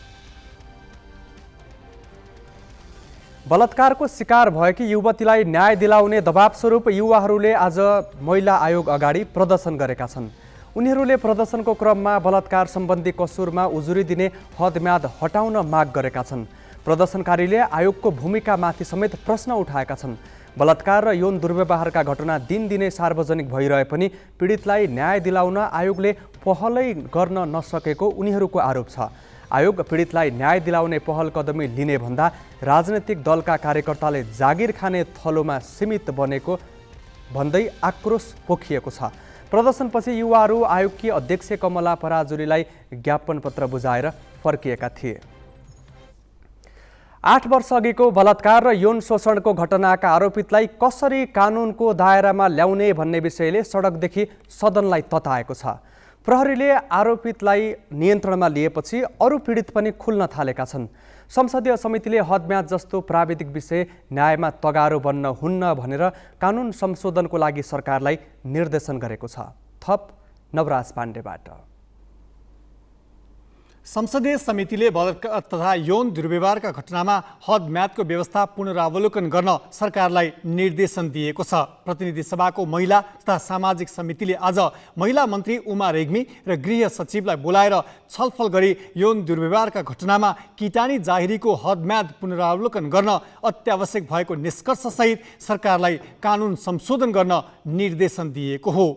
बलात्कारको शिकार भएकी युवतीलाई न्याय दिलाउने दबावस्वरूप युवाहरूले आज महिला आयोग अगाडि प्रदर्शन गरेका छन्। उनीहरूले प्रदर्शनको क्रममा बलात्कार सम्बन्धी कसुरमा उजुरी दिने हदम्याद हटाउन माग गरेका छन्। प्रदर्शनकारीले आयोगको भूमिकामाथि समेत प्रश्न उठाएका छन्। बलात्कार र यौन दुर्व्यवहारका घटना दिनदिनै सार्वजनिक भइरहे पनि पीडितलाई न्याय दिलाउन आयोगले पहलै गर्न नसकेको उनीहरूको आरोप छ। आयोग पीडितलाई न्याय दिलाउने पहल कदमी लिने भन्दा राजनैतिक दलका कार्यकर्ताले जागिर खाने थलोमा सीमित बनेको भन्दै आक्रोश पोखिएको छ। प्रदर्शनपछि युवाहरू आयोगकी अध्यक्ष कमला पराजुलीलाई ज्ञापन पत्र बुझाएर फर्किएका थिए। 8 वर्ष अघिको बलात्कार र यौन शोषणको घटनाका आरोपितलाई कसरी कानुनको दायरामा ल्याउने भन्ने विषयले सडकदेखि सदनलाई तताएको छ। प्रहरीले आरोपितलाई नियन्त्रणमा लिएपछि अरू पीडित पनि खुल्न थालेका छन्। संसदीय समितिले हदम्याद जस्तो प्राविधिक विषय न्यायमा तगारो बन्न हुन्न भनेर कानुन संशोधनको लागि सरकारलाई निर्देशन गरेको छ। थप नवराज पाण्डेबाट। संसदीय समितिले बलात्कार तथा यौन दुर्व्यवहारका घटनामा हदम्यादको व्यवस्था पुनरावलोकन गर्न सरकारलाई निर्देशन दिएको छ। प्रतिनिधि सभाको महिला तथा सामाजिक समितिले आज महिला मन्त्री उमा रेग्मी र गृह सचिवलाई बोलाएर छलफल गरी यौन दुर्व्यवहारका घटनामा किटानी जाहेरीको हदम्याद पुनरावलोकन गर्न अत्यावश्यक भएको निष्कर्षसहित सरकारलाई कानुन संशोधन गर्न निर्देशन दिएको हो।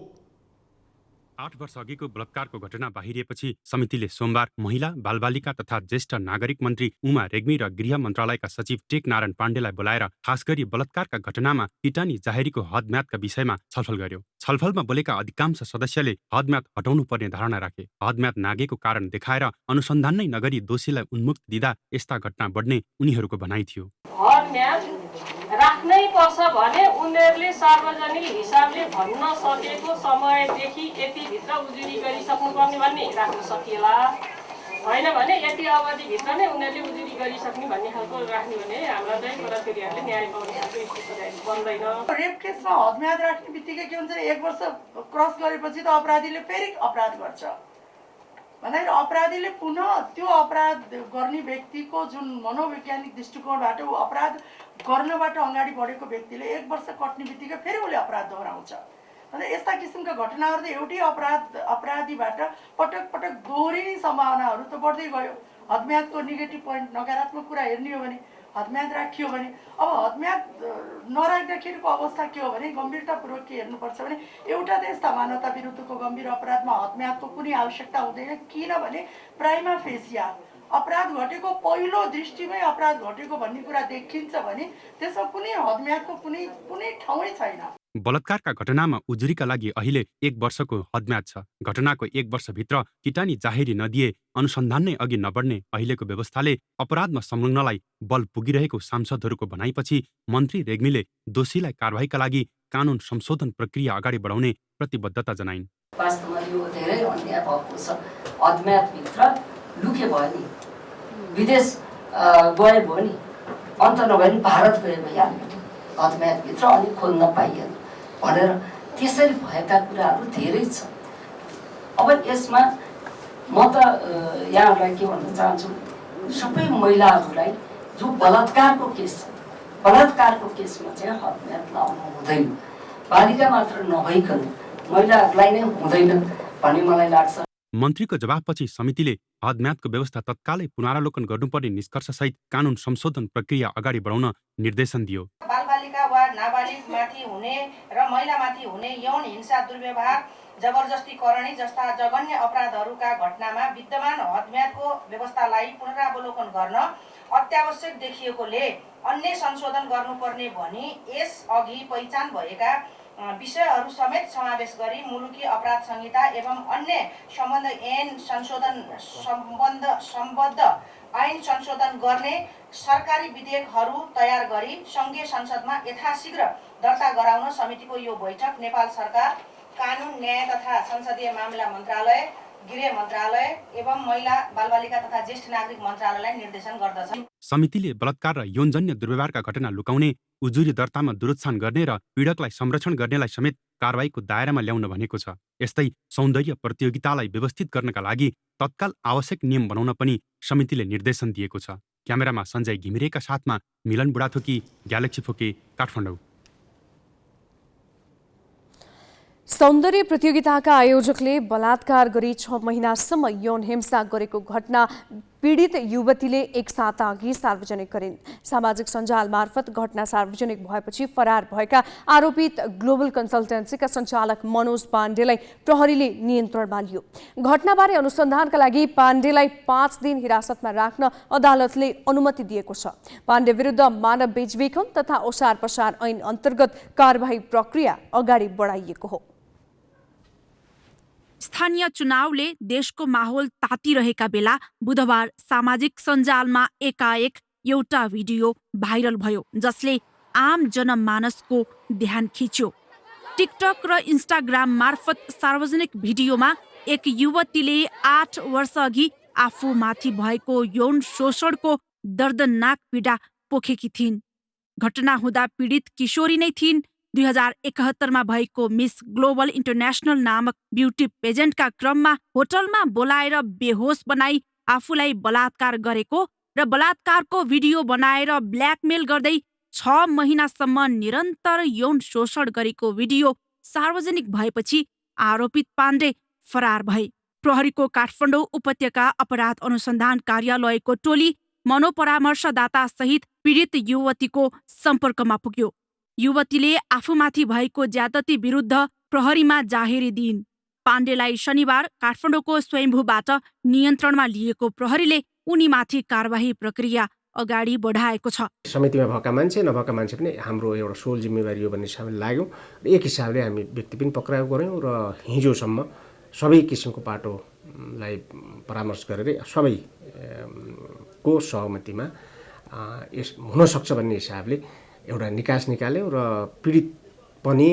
8 वर्ष अघिको बलात्कारको घटना बाहिरिएपछि समितिले सोमबार महिला बालबालिका तथा ज्येष्ठ नागरिक मन्त्री उमा रेग्मी र गृह मन्त्रालयका सचिव टेक नारायण पाण्डेलाई बोलाएर खास गरी बलात्कारका घटनामा किटानी जाहेरीको हदम्यादका विषयमा छलफल गर्यो। छलफलमा बोलेका अधिकांश सदस्यले हदम्याद हटाउनु पर्ने धारणा राखे। हदम्याद नागेको कारण देखाएर अनुसन्धान नै नगरी दोषीलाई उन्मुक्त दिँदा यस्ता घटना बढ्ने उनीहरूको भनाइ थियो। राख्नै पर्छ भने उनीहरूले सार्वजनिक हिसाबले भन्न सकेको समयदेखि यतिभित्र उजुरी गरिसक्नुपर्ने भन्ने राख्न सकिएला, होइन भने यति अवधिभित्र नै उनीहरूले उजुरी गरिसक्ने भन्ने खालको राख्ने भने हाम्रा चाहिँ छोराछोरीहरूले न्याय पाउने खालको स्थिति बन्दैन। रेप केसमा हदम्याद राख्ने बित्तिकै के हुन्छ, 1 वर्ष क्रस गरेपछि त अपराधीले फेरि अपराध गर्छ भन्दाखेरि अपराधीले पुनः त्यो अपराध गर्ने व्यक्तिको जुन मनोवैज्ञानिक दृष्टिकोणबाट ऊ अपराध गर्नबाट अगाडि बढेको व्यक्तिले 1 वर्ष कट्ने बित्तिकै फेरि उसले अपराध दोहोऱ्याउँछ। अन्त यस्ता किसिमका घटनाहरू त एउटै अपराधीबाट पटक पटक दोहोरिने सम्भावनाहरू त बढ्दै गयो। हदम्यादको नेगेटिभ पोइन्ट नकारात्मक कुरा हेर्ने हो भने हदम्याद राखियो भने अब हदम्याद नराख्दाखेरिको अवस्था के हो भने गम्भीरतापूर्वक के हेर्नुपर्छ भने एउटा त यस्ता मानवता विरुद्धको गम्भीर अपराधमा हदम्यादको कुनै आवश्यकता हुँदैन, किनभने प्राइमा फेसिया अपराध घटेको पहिलो दृष्टिमै अपराध घटेको भन्ने कुरा देखिन्छ भने त्यसमा कुनै हदम्यादको कुनै ठाउँै छैन। बलात्कारका घटनामा उजुरीका लागि अहिले 1 वर्षको हदम्याद छ। घटनाको 1 वर्षभित्र किटानी जाहेरी नदिए अनुसन्धान नै अघि नबढ्ने अहिलेको व्यवस्थाले अपराधमा संलग्नलाई बल पुगिरहेको सांसदहरूको भनाइपछि मन्त्री रेग्मीले दोषीलाई कारबाहीका लागि कानुन संशोधन प्रक्रिया अगाडि बढाउने प्रतिबद्धता जनाइन्। वास्तवमा यो धेरै अन्याय भएको छ। हदम्यादभित्र लुके भयो नि, विदेश गए भयो नि, अन्त नभए नि भारत गए भइहाल्यो हदम्यादभित्र, अनि खोल्न पाइएन भनेर त्यसरी भएका कुराहरू धेरै छ। अब यसमा म त यहाँहरूलाई के भन्न चाहन्छु, सबै महिलाहरूलाई जो बलात्कारको केस छ, बलात्कारको केसमा चाहिँ हदम्याद लाउनु हुँदैन। बालिका मात्र नभइकन महिलाहरूलाई नै हुँदैन भन्ने मलाई लाग्छ। मन्त्रीको जवाफपछि समितिले हदम्यादको व्यवस्था तत्कालै पुनरावलोकन गर्नुपर्ने निष्कर्षसहित कानुन संशोधन प्रक्रिया अगाडि बढाउन निर्देशन दियो। बालबालिका वा नाबालिगमाथि हुने र महिलामाथि हुने यौन हिंसा, दुर्व्यवहार, जबरजस्ती करणी जस्ता जघन्य अपराधहरूका घटनामा विद्यमान हदम्यादको व्यवस्थालाई पुनरावलोकन गर्न अत्यावश्यक देखिएकोले अन्य संशोधन गर्नुपर्ने भनी यस अघि पहिचान भएका विषयहरू समेत समावेश गरी मुलुकी अपराध संहिता एवं अन्य सम्बद्ध ऐन संशोधन गर्ने सरकारी विधेयकहरू तयार गरी सङ्घीय संसदमा यथाशीघ्र दर्ता गराउन समितिको यो बैठक नेपाल सरकार, कानुन, न्याय तथा संसदीय मामिला मन्त्रालय, गृह मन्त्रालय एवं महिला, बालबालिका तथा ज्येष्ठ नागरिक मन्त्रालयलाई निर्देशन गर्दछ। समितिले बलात्कार र यौनजन्य दुर्व्यवहारका घटना लुकाउने, उजुरी दर्तामा दुरुत्सान गर्ने र पीडकलाई संरक्षण गर्नेलाई समेत कारबाहीको दायरामा ल्याउन भनेको छ। यस्तै सौन्दर्य प्रतियोगितालाई व्यवस्थित गर्नका लागि तत्काल आवश्यक नियम बनाउन पनि समितिले निर्देशन दिएको छ। क्यामेरामा सञ्जय घिमिरेका साथमा मिलन बुढाथोकी, ग्यालेक्सी फोके, काठमाडौँ। सौन्दर्य प्रतियोगिताका आयोजकले बलात्कार गरी 6 महिनासम्म यौन हिंसा गरेको घटना पीडित युवतीले एक साता अघि सार्वजनिक गरिन्। सामाजिक सञ्जाल मार्फत घटना सार्वजनिक भएपछि फरार भएका आरोपित ग्लोबल कन्सल्टेन्सीका सञ्चालक मनोज पाण्डेलाई प्रहरीले नियन्त्रणमा लियो। घटनाबारे अनुसन्धानका लागि पाण्डेलाई 5 दिन हिरासतमा राख्न अदालतले अनुमति दिएको छ। पाण्डे विरुद्ध मानव बेचबिखन तथा ओसार पसार ऐन अन्तर्गत कारबाही प्रक्रिया अगाडि बढाइएको हो। स्थानीय चुनावले देशको माहौल तातिरहेका बेला बुधबार सामाजिक सञ्जालमा एकाएक एउटा भिडियो भाइरल भयो जसले आम जनमानसको ध्यान खिच्यो। टिकटक र इन्स्टाग्राम मार्फत सार्वजनिक भिडियोमा एक युवतीले 8 वर्ष अघि आफूमाथि भएको यौन शोषणको दर्दनाक पीडा पोखेकी थिइन्। घटना हुँदा पीडित किशोरी नै थिइन्। 2071 भएको मिस ग्लोबल इन्टरनेसनल नामक ब्युटी पेजेन्टका क्रममा होटलमा बोलाएर बेहोस बनाई आफूलाई बलात्कार गरेको र बलात्कारको भिडियो बनाएर ब्ल्याकमेल गर्दै 6 महिनासम्म निरन्तर यौन शोषण गरेको भिडियो सार्वजनिक भएपछि आरोपित पाण्डे फरार भए। प्रहरीको काठमाडौँ उपत्यका अपराध अनुसन्धान कार्यालयको टोली मनोपरामर्शदाता सहित पीडित युवतीको सम्पर्कमा पुग्यो। युवतीले आफूमाथि भएको ज्यादती विरुद्ध प्रहरीमा जाहेरी दिइन्। पाण्डेलाई शनिबार काठमाडौँको स्वयम्भूबाट नियन्त्रणमा लिएको प्रहरीले उनीमाथि कारबाही प्रक्रिया अगाडि बढाएको छ। समितिमा भएका मान्छे नभएका मान्छे पनि हाम्रो एउटा सोल जिम्मेवारी हो भन्ने हिसाबले लाग्यो र एक हिसाबले हामी व्यक्ति पनि पक्राउ गऱ्यौँ र हिजोसम्म सबै किसिमको पाटोलाई परामर्श गरेर सबैको सहमतिमा यस हुनसक्छ भन्ने हिसाबले एउटा निकास निकाल्यो र पीडित पनि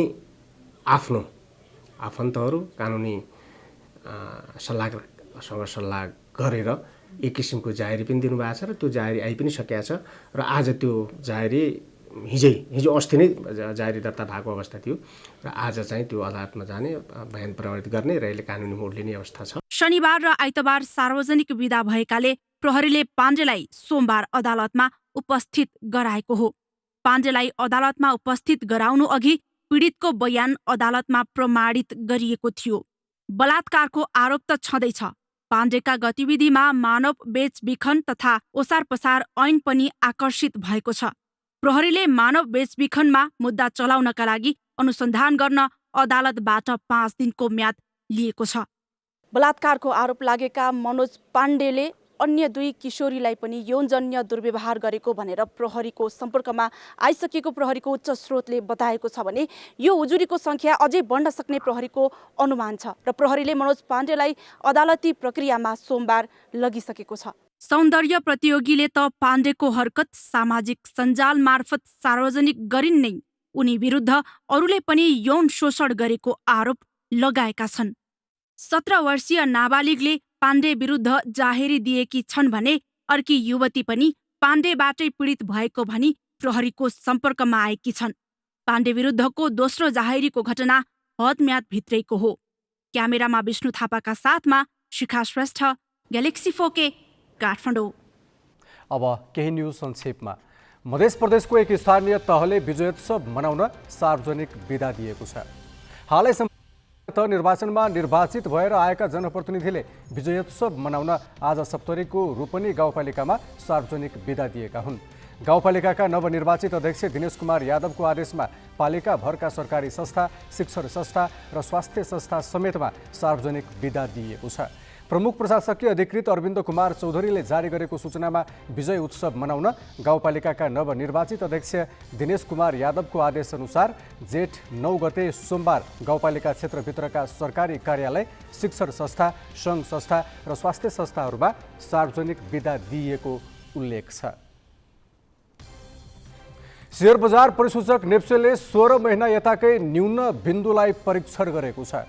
आफ्नो आफन्तहरू कानुनी सल्लाहसँग सल्लाह गरेर एक किसिमको जाहेरी पनि दिनुभएको छ र त्यो जाहेरी आइ पनि सकेको छ र आज त्यो जाहेरी हिजो अस्ति नै जाहेरी दर्ता भएको अवस्था थियो र आज चाहिँ त्यो अदालतमा जाने बयान प्रमाणित गर्ने र यसले कानुनी मोड लिने अवस्था छ। शनिबार र आइतबार सार्वजनिक विदा भएकाले प्रहरीले पाण्डेलाई सोमबार अदालतमा उपस्थित गराएको हो। पाण्डेलाई अदालतमा उपस्थित गराउनु अघि पीडितको बयान अदालतमा प्रमाणित गरिएको थियो। बलात्कारको आरोप त छँदैछ। पाण्डेका गतिविधिमा मानव बेचबिखन तथा ओसार पसार ऐन पनि आकर्षित भएको छ। प्रहरीले मानव बेचबिखनमा मुद्दा चलाउनका लागि अनुसन्धान गर्न अदालतबाट 5 दिनको म्याद लिएको छ। बलात्कारको आरोप लागेका मनोज पाण्डेले अन्य 2 किशोरीलाई पनि यौनजन्य दुर्व्यवहार गरेको भनेर प्रहरीको सम्पर्कमा आइसकेको प्रहरीको उच्च स्रोतले बताएको छ भने यो उजुरीको संख्या अझै बढ्न सक्ने प्रहरीको अनुमान छ र प्रहरीले मनोज पाण्डेलाई अदालती प्रक्रियामा सोमबार लगिसकेको छ। सौन्दर्य प्रतियोगीले त पाण्डेको हरकत सामाजिक सञ्जाल मार्फत सार्वजनिक गरिन् नै उनी विरुद्ध अरूले पनि यौन शोषण गरेको आरोप लगाएका छन्। 17 वर्षीय नाबालिगले पाण्डे विरुद्ध जाहेरी दिएकी छन् भने अर्की युवती पनि पाण्डेबाटै पीडित भएको भनी प्रहरीको सम्पर्कमा आएकी छन्। पाण्डे विरुद्धको दोस्रो जाहेरीको घटना हदम्याद भित्रैको हो। क्यामेरामा विष्णु थापाका साथमा शिखा श्रेष्ठ, ग्यालेक्सी 4K, काठमाडौँ। अब केही न्युज संक्षेपमा। मध्य प्रदेशको एक स्थानीय तहले विजयोत्सव मनाउन सार्वजनिक बिदा दिएको छ। हालै निर्वाचनमा निर्वाचित भएर आएका जनप्रतिनिधिले विजयोत्सव मनाउन आज सप्तरीको रूपनी गाउँपालिकामा सार्वजनिक बिदा दिएका हुन्। गाउँपालिकाका नवनिर्वाचित अध्यक्ष दिनेश कुमार यादवको आदेशमा पालिका भरका सरकारी संस्था, शिक्षण संस्था र स्वास्थ्य संस्था समेतमा सार्वजनिक बिदा दिएको छ। प्रमुख प्रशासकीय अधिकृत अरविन्द कुमार चौधरीले जारी गरेको सूचनामा विजय उत्सव मनाउन गाउँपालिकाका नवनिर्वाचित अध्यक्ष दिनेश कुमार यादवको आदेशअनुसार जेठ 9 गते सोमबार गाउँपालिका क्षेत्रभित्रका सरकारी कार्यालय, शिक्षण संस्था, सङ्घ संस्था र स्वास्थ्य संस्थाहरूमा सार्वजनिक बिदा दिएको उल्लेख छ। शेयर बजार परिसूचक नेप्सेले 16 महिना यताकै न्यून बिन्दुलाई परीक्षण गरेको छ।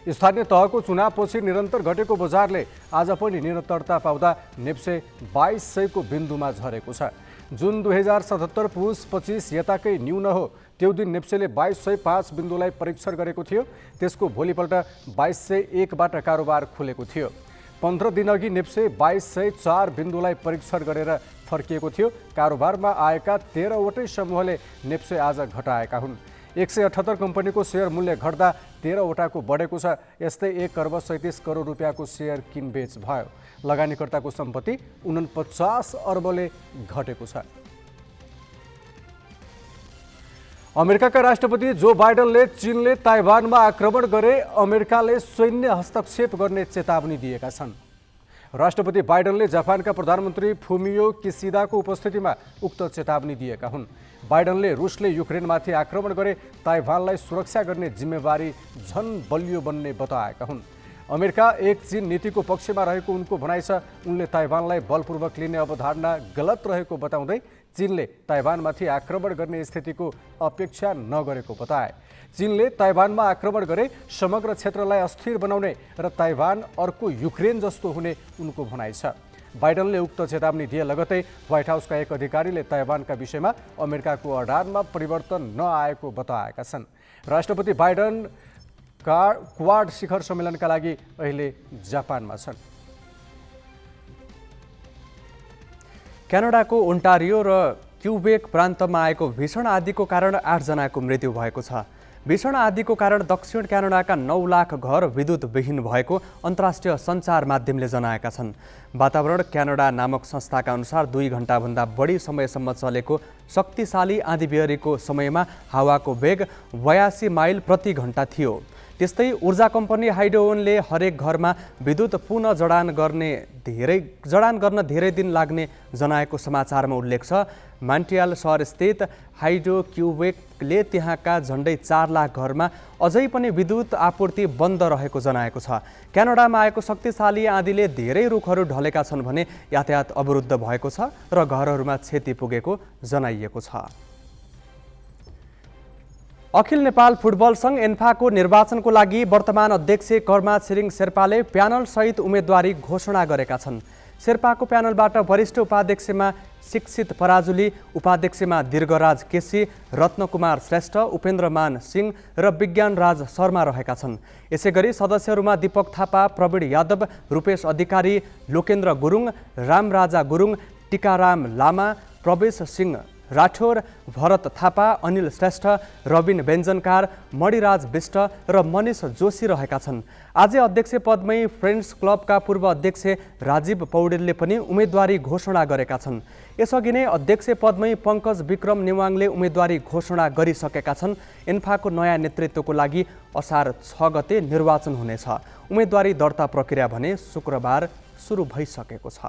स्थानीय तहको चुनावपछि निरन्तर घटेको बजारले आज पनि निरन्तरता पाउँदा नेप्से 2200 को बिन्दुमा झरेको छ। जुन 2077 पुस 25 यताकै न्यून हो त्यो दिन नेप्सेले 2205 बिन्दुलाई परीक्षण गरेको थियो। त्यसको भोलिपल्ट 2201 बाट कारोबार खुलेको थियो। 15 दिनअघि नेप्से 2204 बिन्दुलाई परीक्षण गरेर फर्किएको थियो। कारोबारमा आएका 13 वटै समूहले नेप्से आज घटाएका हुन्। 178 कम्पनीको सेयर मूल्य घट्दा 13 वटाको बढेको छ। यस्तै 1 अर्ब 37 करोड रुपियाँको सेयर किनबेच भयो। लगानीकर्ताको सम्पत्ति 49 अर्बले घटेको छ। अमेरिकाका राष्ट्रपति जो बाइडनले चीनले ताइवानमा आक्रमण गरे अमेरिकाले सैन्य हस्तक्षेप गर्ने चेतावनी दिएका छन्। राष्ट्रपति बाइडनले जापानका प्रधानमन्त्री फुमियो किसिदाको उपस्थितिमा उक्त चेतावनी दिएका हुन्। बाइडनले रुसले युक्रेनमाथि आक्रमण गरे ताइवानलाई सुरक्षा गर्ने जिम्मेवारी झन बलियो बन्ने बताएका हुन्। अमेरिका एक चीन नीतिको पक्षमा रहेको उनको भनाइ छ। उनले ताइवानलाई बलपूर्वक लिने अवधारणा गलत रहेको बताउँदै चीनले ताइवानमाथि आक्रमण गर्ने स्थितिको अपेक्षा नगरेको बताए। चीनले ताइवानमा आक्रमण गरे समग्र क्षेत्रलाई अस्थिर बनाउने र ताइवान अर्को युक्रेन जस्तो हुने उनको भनाइ छ। बाइडनले उक्त चेतावनी दिए लगतै व्हाइट हाउसका एक अधिकारीले ताइवानका विषयमा अमेरिकाको अडानमा परिवर्तन नआएको बताएका छन्। राष्ट्रपति बाइडन क्वाड शिखर सम्मेलनका लागि अहिले जापानमा छन्। क्यानाडाको ओन्टारियो र क्युबेक प्रान्तमा आएको भीषण आँधीको कारण 8 जनाको मृत्यु भएको छ। भीषण आँधीको कारण दक्षिण क्यानाडाका 9 लाख घर विद्युतविहीन भएको अन्तर्राष्ट्रिय सञ्चार माध्यमले जनाएका छन्। वातावरण क्यानाडा नामक संस्थाका अनुसार 2 घण्टाभन्दा बढी समयसम्म चलेको शक्तिशाली आँधी बेहरीको समयमा हावाको वेग 82 माइल प्रति घण्टा थियो। त्यस्तै ऊर्जा कम्पनी हाइड्रोवनले हरेक घरमा विद्युत पुनः जडान गर्न धेरै दिन लाग्ने जनाएको समाचारमा उल्लेख छ। मान्ट्रियल सहरस्थित हाइड्रो क्युबेकले त्यहाँका झन्डै 4 लाख घरमा अझै पनि विद्युत आपूर्ति बन्द रहेको जनाएको छ। क्यानाडामा आएको शक्तिशाली आँधीले धेरै रुखहरू ढलेका छन् भने यातायात अवरुद्ध भएको छ र घरहरूमा क्षति पुगेको जनाइएको छ। अखिल नेपाल फुटबल सङ्घ एन्फाको निर्वाचनको लागि वर्तमान अध्यक्ष कर्मा छिरिङ शेर्पाले प्यानलसहित उम्मेदवारी घोषणा गरेका छन्। शेर्पाको प्यानलबाट वरिष्ठ उपाध्यक्षमा शिक्षित पराजुली, उपाध्यक्षमा दीर्घराज केसी, रत्नकुमार श्रेष्ठ, उपेन्द्रमान सिंह र विज्ञान राज शर्मा रहेका छन्। यसैगरी सदस्यहरूमा दीपक थापा, प्रवीण यादव, रूपेश अधिकारी, लोकेन्द्र गुरुङ, रामराजा गुरुङ, टिकाराम लामा, प्रवेश सिंह राठौर, भरत थापा, अनिल श्रेष्ठ, रबिन व्यञ्जनकार, मणिराज विष्ट र मनिष जोशी रहेका छन्। आज अध्यक्ष पदमै फ्रेन्ड्स क्लबका पूर्व अध्यक्ष राजीव पौडेलले पनि उम्मेदवारी घोषणा गरेका छन्। यसअघि नै अध्यक्ष पदमै पङ्कज विक्रम नेवाङले उम्मेदवारी घोषणा गरिसकेका छन्। एन्फाको नयाँ नेतृत्वको लागि असार 6 गते निर्वाचन हुनेछ। उम्मेदवारी दर्ता प्रक्रिया भने शुक्रबार सुरु भइसकेको छ।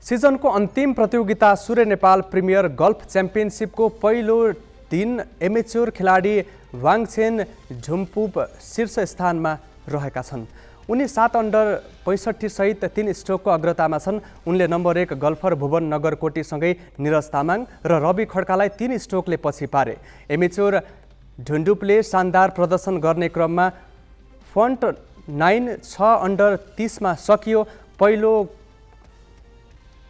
सिजनको अन्तिम प्रतियोगिता सूर्य नेपाल प्रिमियर गल्फ च्याम्पियनसिपको पहिलो दिन एमेच्योर खेलाडी वाङछेन झुम्पुप शीर्ष स्थानमा रहेका छन्। उनी 7 अन्डर 65 सहित 3 स्ट्रोकको अग्रतामा छन्। उनले नम्बर 1 गल्फर भुवन नगरकोटीसँगै निरज तामाङ र रवि खड्कालाई 3 स्ट्रोकले पछि पारे। एमेच्योर झुन्डुपले शानदार प्रदर्शन गर्ने क्रममा फ्रन्ट 9 6 अन्डर 30 मा सकियो। पहिलो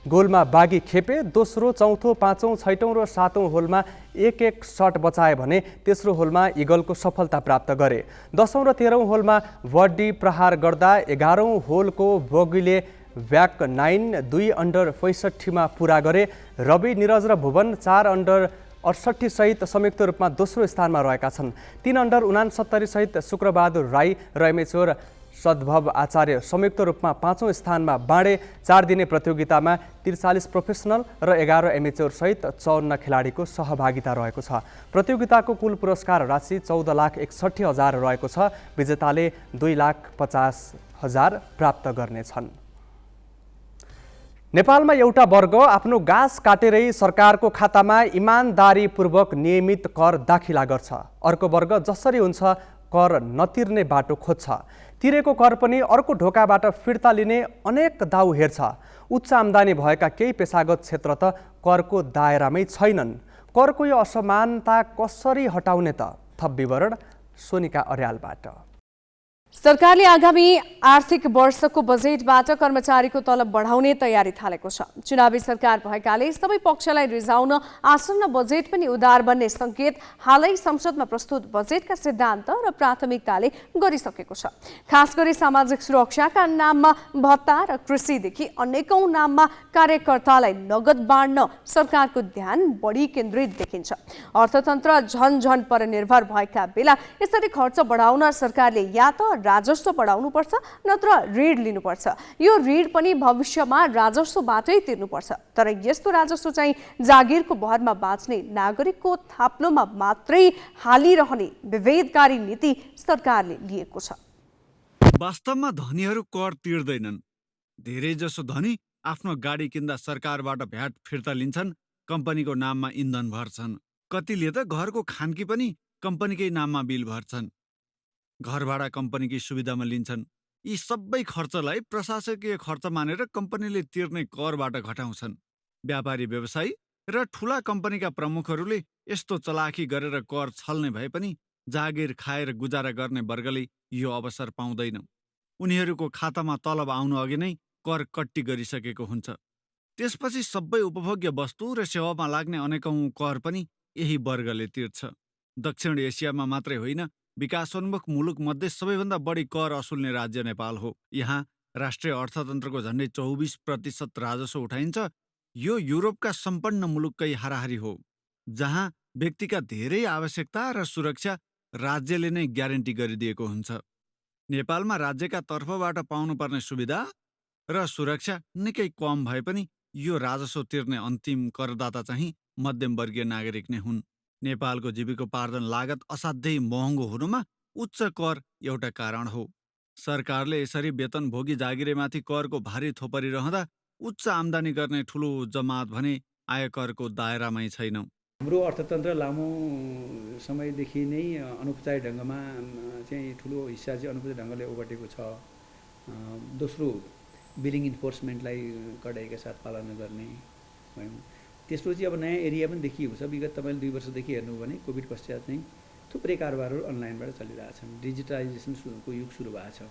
गोलमा बागी खेपे, दोस्रो, चौथो, पाँचौँ, छैटौँ र सातौँ होलमा एक सट बचाए भने तेस्रो होलमा इगलको सफलता प्राप्त गरे। 10औं र 13औं होलमा बर्डी प्रहार गर्दा 11औं होलको बोगीले ब्याक 9 2 अन्डर 65 मा पुरा गरे। रवि, निरज र भुवन 4 अन्डर 68 सहित संयुक्त रूपमा दोस्रो स्थानमा रहेका छन्। 3 अन्डर 69 सहित शुक्रबहादुर राई र एमेच्योर सद्भव आचार्य संयुक्त रूपमा 5औं स्थानमा बाँडे। 4 दिने प्रतियोगितामा 43 प्रोफेसनल र 11 एमेच्योर सहित 54 खेलाडीको सहभागिता रहेको छ। प्रतियोगिताको कुल पुरस्कार राशि 14,61,000 रहेको छ। विजेताले 2,50,000 प्राप्त गर्नेछन्। नेपालमा एउटा वर्ग आफ्नो गाँस काटेरै सरकारको खातामा इमानदारीपूर्वक नियमित कर दाखिला गर्छ। अर्को वर्ग जसरी हुन्छ कर नतिर्ने बाटो खोज्छ। तिरेको कर पनि अर्को ढोकाबाट फिर्ता लिने अनेक दाउ हेर्छ। उच्च आम्दानी भएका केही पेशागत क्षेत्र त करको दायरामै छैनन्। करको यो असमानता कसरी हटाउने त? थप विवरण सोनिका अर्यालबाट। सरकारले आगामी आर्थिक वर्षको बजेटबाट कर्मचारीको तलब बढाउने तयारी थालेको छ। चुनावी सरकार भएकाले सबै पक्षलाई रिझाउन आसन्न बजेट पनि उदार बन्ने संकेत हालै संसदमा प्रस्तुत बजेटका सिद्धान्त र प्राथमिकताले गरिसकेको छ। खास गरी सामाजिक सुरक्षाका नाममा भत्ता र कृषिदेखि अनेकौं नाममा कार्यकर्तालाई नगद बाँड्न सरकारको ध्यान बढी केन्द्रित देखिन्छ। अर्थतन्त्र झन परनिर्भर भएका बेला यसरी खर्च बढाउन सरकारले या त राजस्व बढाउनुपर्छ नत्र ऋण लिनुपर्छ। यो ऋण पनि भविष्यमा राजस्वबाटै तिर्नुपर्छ। तर यस्तो राजस्व चाहिँ जागिरको भरमा बाँच्ने नागरिकको थाप्लोमा मात्रै हालिरहने विभेदकारी नीति सरकारले लिएको छ। वास्तवमा धनीहरू कर तिर्दैनन्। धेरैजसो धनी आफ्नो गाडी किन्दा सरकारबाट भ्याट फिर्ता लिन्छन्, कम्पनीको नाममा इन्धन भर्छन्। कतिले त घरको खानकी पनि कम्पनीकै नाममा बिल भर्छन्। घर भाडा कम्पनीकै सुविधामा लिन्छन्। यी सबै खर्चलाई प्रशासकीय खर्च मानेर कम्पनीले तिर्ने करबाट घटाउँछन्। व्यापारी व्यवसायी र ठूला कम्पनीका प्रमुखहरूले यस्तो चलाखी गरेर कर छल्ने भए पनि जागिर खाएर गुजारा गर्ने वर्गले यो अवसर पाउँदैन। उनीहरूको खातामा तलब आउनु अघि नै कर कट्टी गरिसकेको हुन्छ। त्यसपछि सबै उपभोग्य वस्तु र सेवामा लाग्ने अनेकौं कर पनि यही वर्गले तिर्छ। दक्षिण एसियामा मात्रै होइन, विकासोन्मुख मुलुक मध्ये सबैभन्दा बढी कर असुल्ने राज्य नेपाल हो। यहाँ राष्ट्रिय अर्थतन्त्रको झन्डै 24% राजस्व उठाइन्छ। यो युरोपका सम्पन्न मुलुककै हाराहारी हो, जहाँ व्यक्तिका धेरै आवश्यकता र सुरक्षा राज्यले नै ग्यारेन्टी गरिदिएको हुन्छ। नेपालमा राज्यका तर्फबाट पाउनुपर्ने सुविधा र सुरक्षा निकै कम भए पनि यो राजस्व तिर्ने अन्तिम करदाता चाहिँ मध्यमवर्गीय नागरिक नै हुन्। नेपालको जीविकोपार्जन लागत असाध्यै महँगो हुनुमा उच्च कर एउटा कारण हो। सरकारले यसरी वेतनभोगी जागिरेमाथि करको भारी थोपरी रहँदा उच्च आम्दानी गर्ने ठुलो जमात भने आयकरको दायरामै छैन। हाम्रो अर्थतन्त्र लामो समयदेखि नै अनौपचारिक ढङ्गमा चाहिँ ठुलो हिस्सा चाहिँ अनौपचारिक ढङ्गले ओगटेको छ। दोस्रो, बिलिङ इन्फोर्समेन्टलाई कडाइका साथ पालना गर्ने भयौँ। तेस्रो चाहिँ अब नयाँ एरिया पनि देखिएको छ। विगत तपाईँले 2 वर्षदेखि हेर्नु भने कोभिड पश्चात चाहिँ थुप्रै कारोबारहरू अनलाइनबाट चलिरहेछन्। डिजिटलाइजेसनको युग सुरु भएको छ।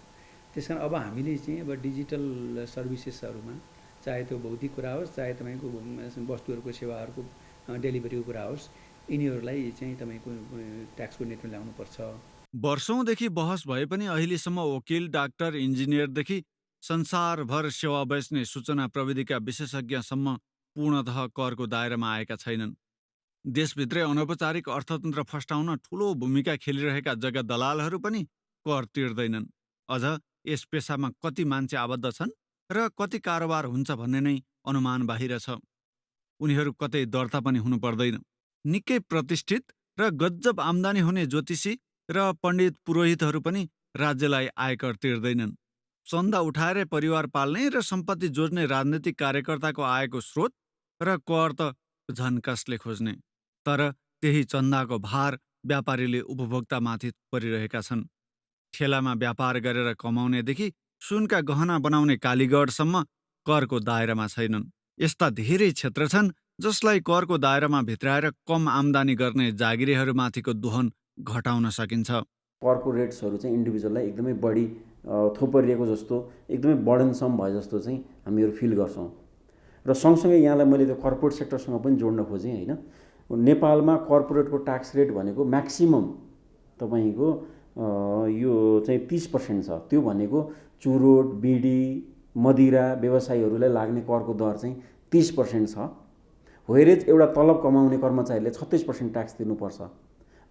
त्यसकारण अब हामीले चाहिँ अब डिजिटल सर्भिसेसहरूमा, चाहे त्यो भौतिक कुरा होस्, चाहे तपाईँको वस्तुहरूको सेवाहरूको डेलिभरीको कुरा होस्, यिनीहरूलाई चाहिँ तपाईँको ट्याक्सको नेटमा ल्याउनुपर्छ। वर्षौंदेखि बहस भए पनि अहिलेसम्म वकिल, डाक्टर, इन्जिनियरदेखि संसारभर सेवा बेच्ने सूचना प्रविधिका विशेषज्ञसम्म पूर्णतः करको दायरामा आएका छैनन्। देशभित्रै अनौपचारिक अर्थतन्त्र फस्टाउन ठूलो भूमिका खेलिरहेका जग्गा दलालहरू पनि कर तिर्दैनन्। अझ यस पेसामा कति मान्छे आबद्ध छन् र कति कारोबार हुन्छ भन्ने नै अनुमान बाहिर छ। उनीहरू कतै दर्ता पनि हुनु पर्दैन। निकै प्रतिष्ठित र गज्जब आम्दानी हुने ज्योतिषी र पण्डित पुरोहितहरू पनि राज्यलाई आयकर तिर्दैनन्। चन्दा उठाएर परिवार पाल्ने र सम्पत्ति जोड्ने राजनीतिक कार्यकर्ताको आयको स्रोत र कर त झन् कसले खोज्ने। तर त्यही चन्दाको भार व्यापारीले उपभोक्तामाथि परिरहेका छन्। ठेलामा व्यापार गरेर कमाउनेदेखि सुनका गहना बनाउने कालीगढसम्म करको दायरामा छैनन्। यस्ता धेरै क्षेत्र छन् जसलाई करको दायरामा भित्राएर कम आम्दानी गर्ने जागिरेहरूमाथिको दोहन घटाउन सकिन्छ। करको रेट्सहरू चाहिँ इन्डिभिजुअललाई एकदमै बढी थोपरिएको जस्तो, एकदमै बर्डनसम भए जस्तो चाहिँ हामीहरू फिल गर्छौँ। र सँगसँगै यहाँलाई मैले त्यो कर्पोरेट सेक्टरसँग पनि जोड्न खोजेँ होइन। नेपालमा कर्पोरेटको ट्याक्स रेट भनेको म्याक्सिमम तपाईँको यो चाहिँ 30% छ। त्यो भनेको चुरोट, बिडी, मदिरा व्यवसायीहरूलाई लाग्ने करको दर चाहिँ 30% छ। व्हेरेज एउटा तलब कमाउने कर्मचारीले 36% ट्याक्स तिर्नुपर्छ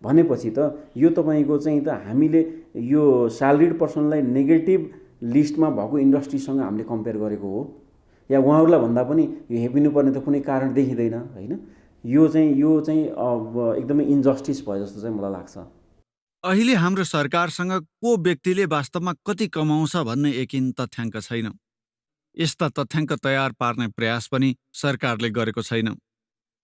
भनेपछि त यो तपाईँको चाहिँ त हामीले यो स्यालेरिड पर्सनलाई नेगेटिभ लिस्टमा भएको इन्डस्ट्रीसँग हामीले कम्पेयर गरेको हो। या उहाँहरूलाई भन्दा पनि यो हेपिनुपर्ने त कुनै कारण देखिँदैन होइन। यो चाहिँ एकदमै इन्जस्टिस भयो जस्तो चाहिँ मलाई लाग्छ। अहिले हाम्रो सरकारसँग को व्यक्तिले वास्तवमा कति कमाउँछ भन्ने एकिन तथ्याङ्क छैन। यस्ता तथ्याङ्क तयार पार्ने प्रयास पनि सरकारले गरेको छैन।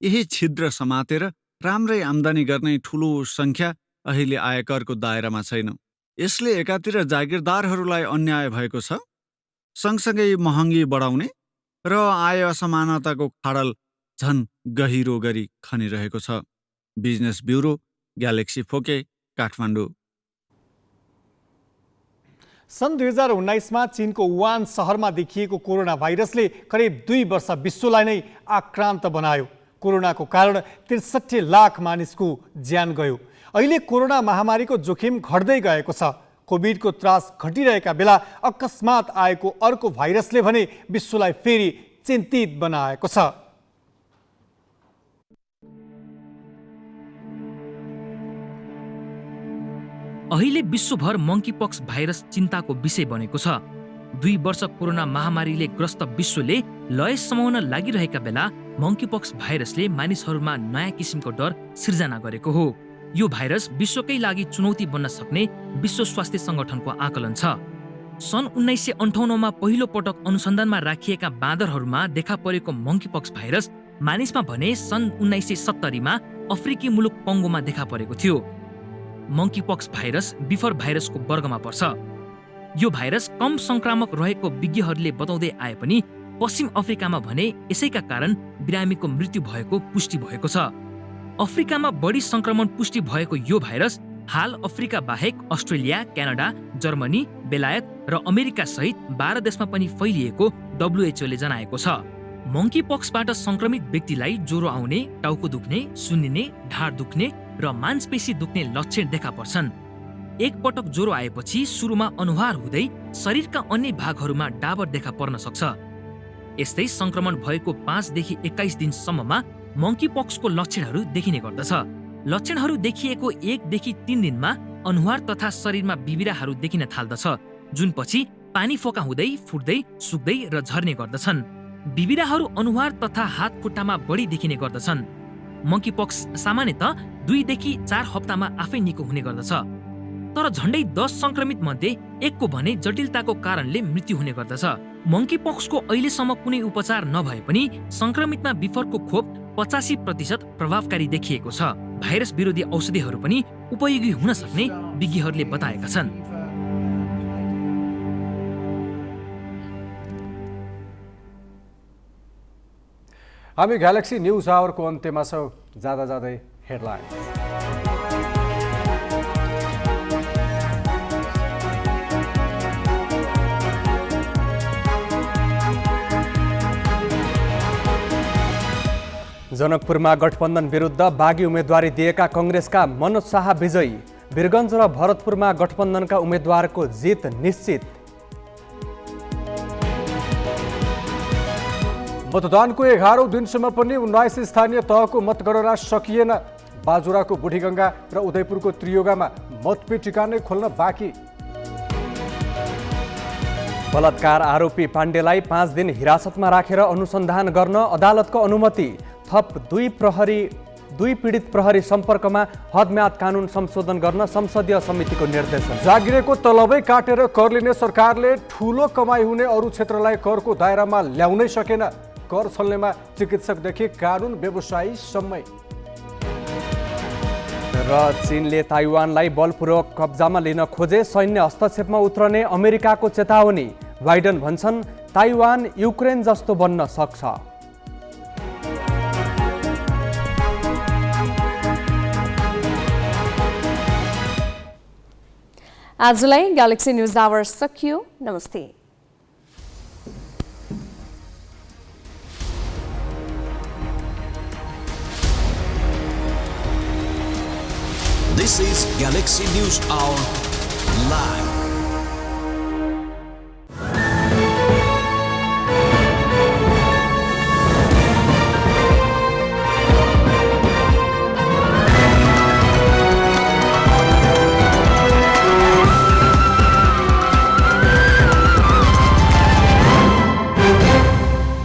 यही छिद्र समातेर राम्रै आम्दानी गर्ने ठूलो सङ्ख्या अहिले आयकरको दायरामा छैन। यसले एकातिर जागिरदारहरूलाई अन्याय भएको छ, सँगसँगै महँगी बढाउने र आय असमानताको खाडल झन् गहिरो गरी खनिरहेको छ। Business bureau, galaxy four K, Kathmandu. सन् 2019मा चीनको वुहान सहरमा देखिएको कोरोना भाइरसले करिब 2 वर्ष विश्वलाई नै आक्रान्त बनायो। कोरोनाको कारण 63 लाख मानिसको ज्यान गयो। अहिले कोरोना महामारीको जोखिम घट्दै गएको छ। कोभिडको त्रास घटिरहेका बेला अकस्मात आएको अर्को भाइरसले भने विश्वलाई फेरि चिन्तित बनाएको छ। अहिले विश्वभर मंकीपक्स भाइरस चिन्ताको विषय बनेको छ। 2 वर्ष कोरोना महामारीले ग्रस्त विश्वले लय समाउन लागिरहेका बेला मंकीपक्स भाइरसले मानिसहरूमा नयाँ किसिमको डर सिर्जना गरेको हो। यो भाइरस विश्वकै लागि चुनौती बन्न सक्ने विश्व स्वास्थ्य संगठनको आकलन छ। सन् 1958 मा पहिलो पटक अनुसन्धानमा राखिएका बाँदरहरूमा देखा परेको मंकीपक्स भाइरस मानिसमा भने सन् 1970 मा अफ्रिकी मुलुक कङ्गोमा देखा परेको थियो। मंकीपक्स भाइरस बिफर भाइरसको वर्गमा पर्छ। यो भाइरस कम संक्रामक रहेको विज्ञहरूले बताउँदै आए पनि पश्चिम अफ्रिकामा भने यसैका कारण बिरामीको मृत्यु भएको पुष्टि भएको छ। अफ्रिकामा बढी संक्रमण पुष्टि भएको यो भाइरस हाल अफ्रिका बाहेक अस्ट्रेलिया, क्यानाडा, जर्मनी, बेलायत र अमेरिका सहित 12 देशमा पनि फैलिएको WHO ले जनाएको छ। मंकीपक्सबाट संक्रमित व्यक्तिलाई ज्वरो आउने, टाउको दुख्ने, सुन्निने, ढाड दुख्ने र मांसपेशी दुख्ने लक्षण देखा पर्छन्। एक पटक ज्वरो आएपछि सुरुमा अनुहार हुँदै शरीरका अन्य भागहरूमा डाबर देखा पर्न सक्छ। यस्तै संक्रमण भएको 5 देखि 21 दिनसम्ममा मंकीपक्सको लक्षणहरू देखिने गर्दछ। लक्षणहरू देखिएको 1 देखि 3 दिनमा अनुहार तथा शरीरमा बिबिराहरू देखिन थाल्दछ, जुन पछि पानी फोका हुँदै फुट्दै सुक्दै र झर्ने गर्दछन्। बिबिराहरू अनुहार तथा हात खुट्टामा बढी देखिने गर्दछन्। मंकीपक्स सामान्यतः 2 देखि 4 हप्तामा आफै निको हुने गर्दछ। तर झण्डै 10 संक्रमित मध्ये 1 को भने जटिलताको कारणले मृत्यु हुने गर्दछ। मंकीपक्सको अहिलेसम्म कुनै उपचार नभए पनि संक्रमितमा बिफरको खोप 85% प्रभावकारी देखिएको छ। भाइरस विरोधी औषधिहरू पनि उपयोगी हुन सक्ने विज्ञहरूले बताएका छन्। हामी ग्यालेक्सी न्यूज आवरको अन्त्यमा छौँ। जाँदा जाँदै हेडलाइन्स। जनकपुरमा गठबन्धन विरुद्ध बागी उम्मेदवारी दिएका कङ्ग्रेसका मनोज शाह विजयी। वीरगञ्ज र भरतपुरमा गठबन्धनका उम्मेदवारको जित निश्चित। मतदानको 11औं दिनसम्म पनि 19 स्थानीय तहको मतगणना सकिएन। बाजुराको बुढीगङ्गा र उदयपुरको त्रियोगामा मतपेटिका नै खोल्न बाँकी। बलात्कार आरोपी पाण्डेलाई 5 दिन हिरासतमा राखेर अनुसन्धान गर्न अदालतको अनुमति। थप 2 पीडित प्रहरी सम्पर्कमा हदम्याद कानुन संशोधन गर्न संसदीय समितिको निर्देशन। जागिरेको तलबै काटेर कर लिने सरकारले ठूलो कमाई हुने अरू क्षेत्रलाई करको दायरामा ल्याउनै सकेन। कर छल्नेमा चिकित्सकदेखि कानुन व्यवसायीसम्मै। र चीनले ताइवानलाई बलपूर्वक कब्जामा लिन खोजे सैन्य हस्तक्षेपमा उत्रने अमेरिकाको चेतावनी। बाइडन भन्छन् ताइवान युक्रेन जस्तो बन्न सक्छ। आजलाई ग्यालेक्सी न्युज आवर सकियो। नमस्ते। This is Galaxy News Hour Live.